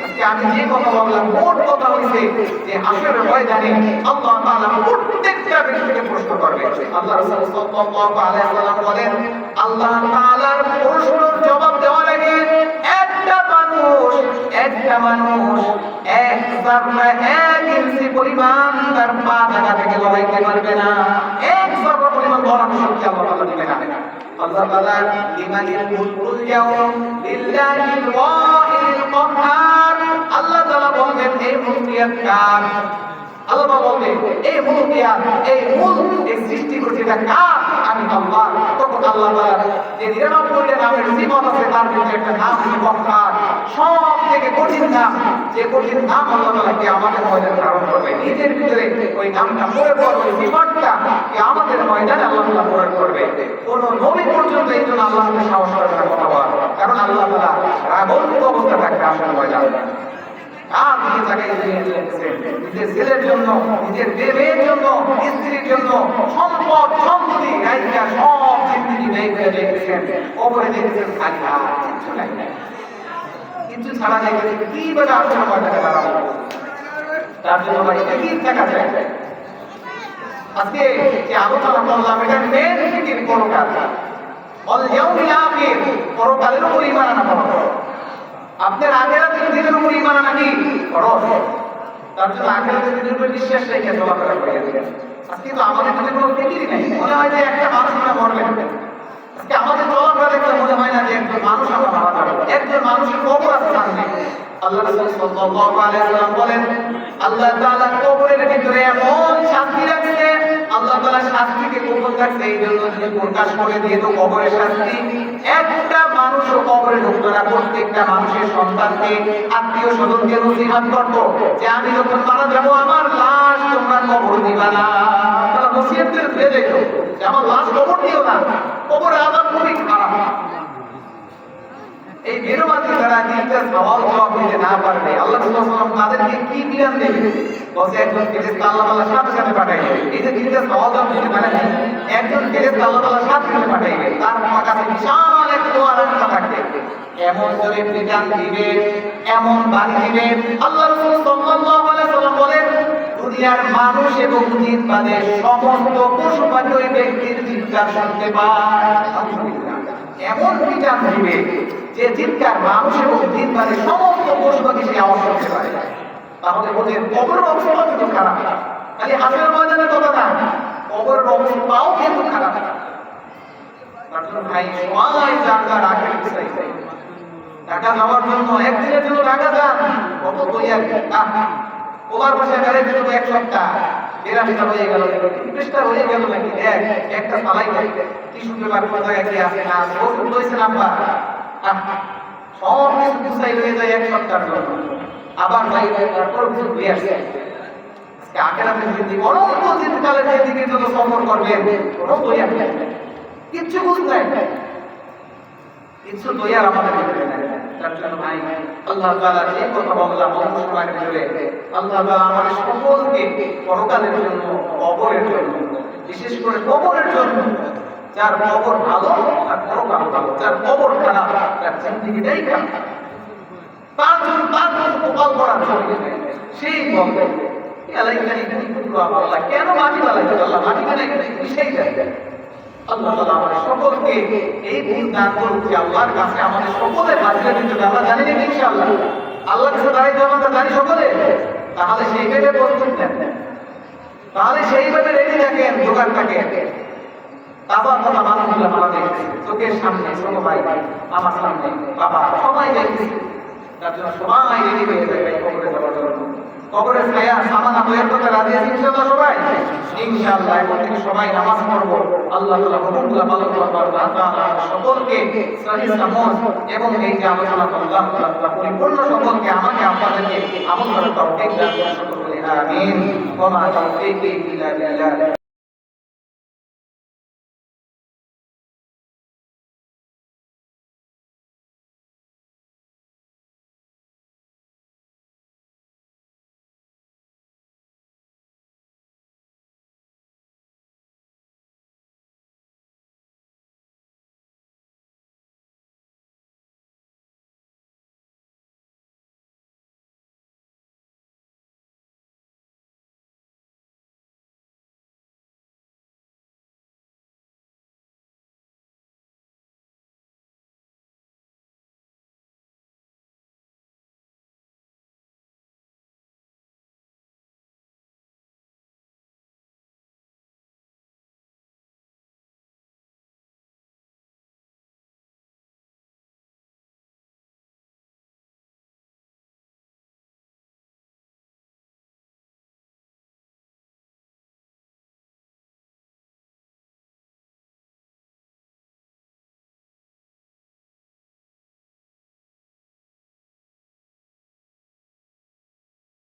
আজকে আমি যে কথা বললাম মোট কথা হইছে যে হাসরের ময়দানে আল্লাহ তাআলা প্রত্যেকটা ব্যক্তিকে প্রশ্ন করবে। আল্লাহ রাসূল সাল্লাল্লাহু আলাইহি ওয়াসাল্লাম বলেন আল্লাহ তাআলার প্রশ্নের জবাব দেওয়ার আগে একটা মানুষ এক জাররা 1 ইঞ্চি পরিমাণ তার পা জায়গা থেকে লড়াইতে পারবে না। এক জাররা পরিমাণ লড়ানোর শক্তি আল্লাহ তাআলা দিবেন না। আল্লাহ তাআলা লিমানিল মুলকুল ইয়াউম লিল্লাহিল ওয়াহিদিল কাহ্হার। আল্লাহ তাআলা বলেন এই মুলকিয়াত কার? আল্লাহ বলেন এই মুলকিয়াত, এই মুলক, এই সৃষ্টি করেছে এটা কার? আমি আল্লাহ। তখন আল্লাহ তাআলা যে 99টা নামের জীবন আছে তার মধ্যে একটা নাম হচ্ছে কাহ্হার। সব থেকে কঠিন নাম, যে কঠিন নাম আল্লাহ তাআলা কি আমাদের ময়দানে ধারণ করবে, নিজের ভিতরে ওই নামটা প্রয়োগ করবে, জীবনটা কি আমাদের ময়দানে আল্লাহ তাআলা প্রয়োগ করবে। কোন নবী পর্যন্ত এই জন্য আল্লাহকে সাহস করবে না কথা বলা, কারণ আল্লাহ তাআলা রাগন্বিত অবস্থা থাকবে আসলে ময়দানে। আর নিজে তাকে নিজের ছেলের জন্য, নিজের মেয়ের জন্য, স্ত্রীর জন্য সম্পদ সম্পত্তি রাইখা সব জিন্দেগি ব্যয় করে রেখেছেন, কবরে দেখেছেন খালি হাত, কিচ্ছু নাই, কিছু ছাড়া দেখেছেন কিভাবে আসলে ময়দানে দাঁড়াবো। তার জন্য ভাই এগিয়ে থাকা যায়। আজকে যে আলোচনা করলাম এটা মেন ফিকির পরকাল, বল ইয়াউমিল আখির, পরকালের উপর ঈমান আনা করো। আপনার আখিরাতের দিনের উপর ঈমান আনা কি করো। তার জন্য আখিরাতের দিনের উপর বিশ্বাস রেখে চলাফেরা করে। আজকে তো আমাদের মনে কোনো ফিকিরই নেই, মনে হয় যে একটা মানুষ আমরা মরবেন। আজকে আমাদের চলাফেরা দেখলে মনে হয় না যে একজন মানুষ আমরা মারা যাবে, একজন মানুষের কবর আছে সামনে। আল্লাহ রাসূল সাল্লাল্লাহু আলাইহি ওয়াসাল্লাম বলেন আল্লাহ তাআলা কবরের ভিতরে এমন শান্তি রাখছে, আল্লাহ তাআলা শান্তিকে গোপন রাখছে এই জন্য যদি প্রকাশ করে দিয়ে তো কবরের শান্তি। একটা মানুষও কবরে ঢুকতো না, প্রত্যেকটা মানুষের সন্তানকে, আত্মীয় স্বজনকে নসিহত করতো যে আমি যখন মারা যাবো আমার লাশ তোমরা কবর দিবা না। তারা নসিহত করে দিয়ে যেত যে আমার লাশ কবর দিও না, কবরে আযাব খুবই খারাপ। এই বেরোবাদী যারা তিনটা সওয়াল জবাব দিতে না পারবে আল্লাহ রাসূল সাল্লাল্লাহু আলাইহি ওয়াসাল্লাম তাদেরকে কি বিধান দেবে? বলছে একজন ফেরেশতা আল্লাহ তাআলা সাথে সাথে পাঠাইবে। এই যে তিনটা সওয়াল জবাব দিতে পারে না, একজন ফেরেশতা আল্লাহ তাআলা সাথে সাথে পাঠাইবে, তার কাছে বিশাল এক দোয়া রাখা থাকবে, এমন করে বিধান দিবে, এমন বাণী দিবে। আল্লাহ রাসূল সাল্লাল্লাহু আলাইহি ওয়াসাল্লাম বলেন দুনিয়ার মানুষ এবং জিন বাদে সমস্ত পশু পাখি ওই ব্যক্তির চিৎকার শুনতে পায়। আলহামদুলিল্লাহ, এমন বিধান দিবে যে চিৎকার মানুষ এবং জিন বাদে সমস্ত পশু পাখি সে আওয়াজ করতে পারে। তাহলে বলেন কবরের অবস্থা কিন্তু খারাপ, খালি হাসরের ময়দানের কথা না, কবরের অবস্থাও কিন্তু খারাপ। তার জন্য ভাই সবাই জায়গা রাখে ঢাকা যাওয়ার জন্য, একদিনের জন্য ঢাকা যান, কত তৈয়ার ওলার পাশে গাড়ির জন্য 1 সপ্তাহ 82টা হয়ে গেল, 20টা হয়ে গেল নাকি, একটা চালাই টিস্যু পেপার কোন জায়গায় কি আছে না ওষুধ লইছে নাম্বার, সব কিছু গুছাই লয়ে যায় 1 সপ্তাহের জন্য। আবার ভাই তারপর কিছু ঘুরে আসে আজকে আখেরাতের জিন্দেগি, অনন্ত চিরকালের জিন্দেগির জন্য সফর করবেন, কোনো তৈয়ার নেই, কিচ্ছু বুঝ নাই, কিছু তৈয়ার আমাদের ভিতরে নাই। তার জন্য ভাই আল্লাহ তাআলা যে কথা বললাম অল্প সময়ের ভিতরে, আল্লাহ তাআলা আমাদের সকলকে পরকালের জন্য, কবরের জন্য, বিশেষ করে কবরের জন্য, যার কবর ভালো তার পরকাল ভালো, যার কবর খারাপ তার জিন্দেগিটাই খারাপ। তার জন্য কপাল করার জন্য সেই বলবে আল্লাহ কেন মাটি বানাইছেন? আল্লাহ মাটি বানাইছেন বিষয় দেন। আল্লাহ তাআলা আমাদের সকলকে এই দিন দান করুন যে আল্লাহর কাছে আমাদের সকলের হাজিরা দিতে হবে। আমরা জানি না ইনশাআল্লাহ আল্লাহর কাছে দাঁড়াইতে আমরা জানি সকলে, তাহলে সেইভাবে প্রস্তুত নেন, তাহলে সেইভাবে রেডি থাকেন, দোকান থাকেন। বাবার কথা মানুষগুলো মারা দেখছে চোখের সামনে, ছোট ভাই আমার সামনে, বাবা সবাই দেখছে, তার জন্য সবাই রেডি হয়ে যাবে কবরে যাওয়ার জন্য। কবরের ছায়া সামানা বইয়ের কথা রাজি আছে ইনশাআল্লাহ সবাই? ইনশাআল্লাহ এখন থেকে সবাই নামাজ পড়বো, আল্লাহ তাআলা হুকুমগুলো পালন করবো। আল্লাহ তাআলা সকলকে সহিহ সামত এবং এই যে আলোচনা করলাম আল্লাহ পরিপূর্ণ সকলকে আমাকে আপনাদেরকে আমল করার তৌফিক দান করুন। আমিন। ওয়া মা তাওফীকি ইল্লা বিল্লাহ।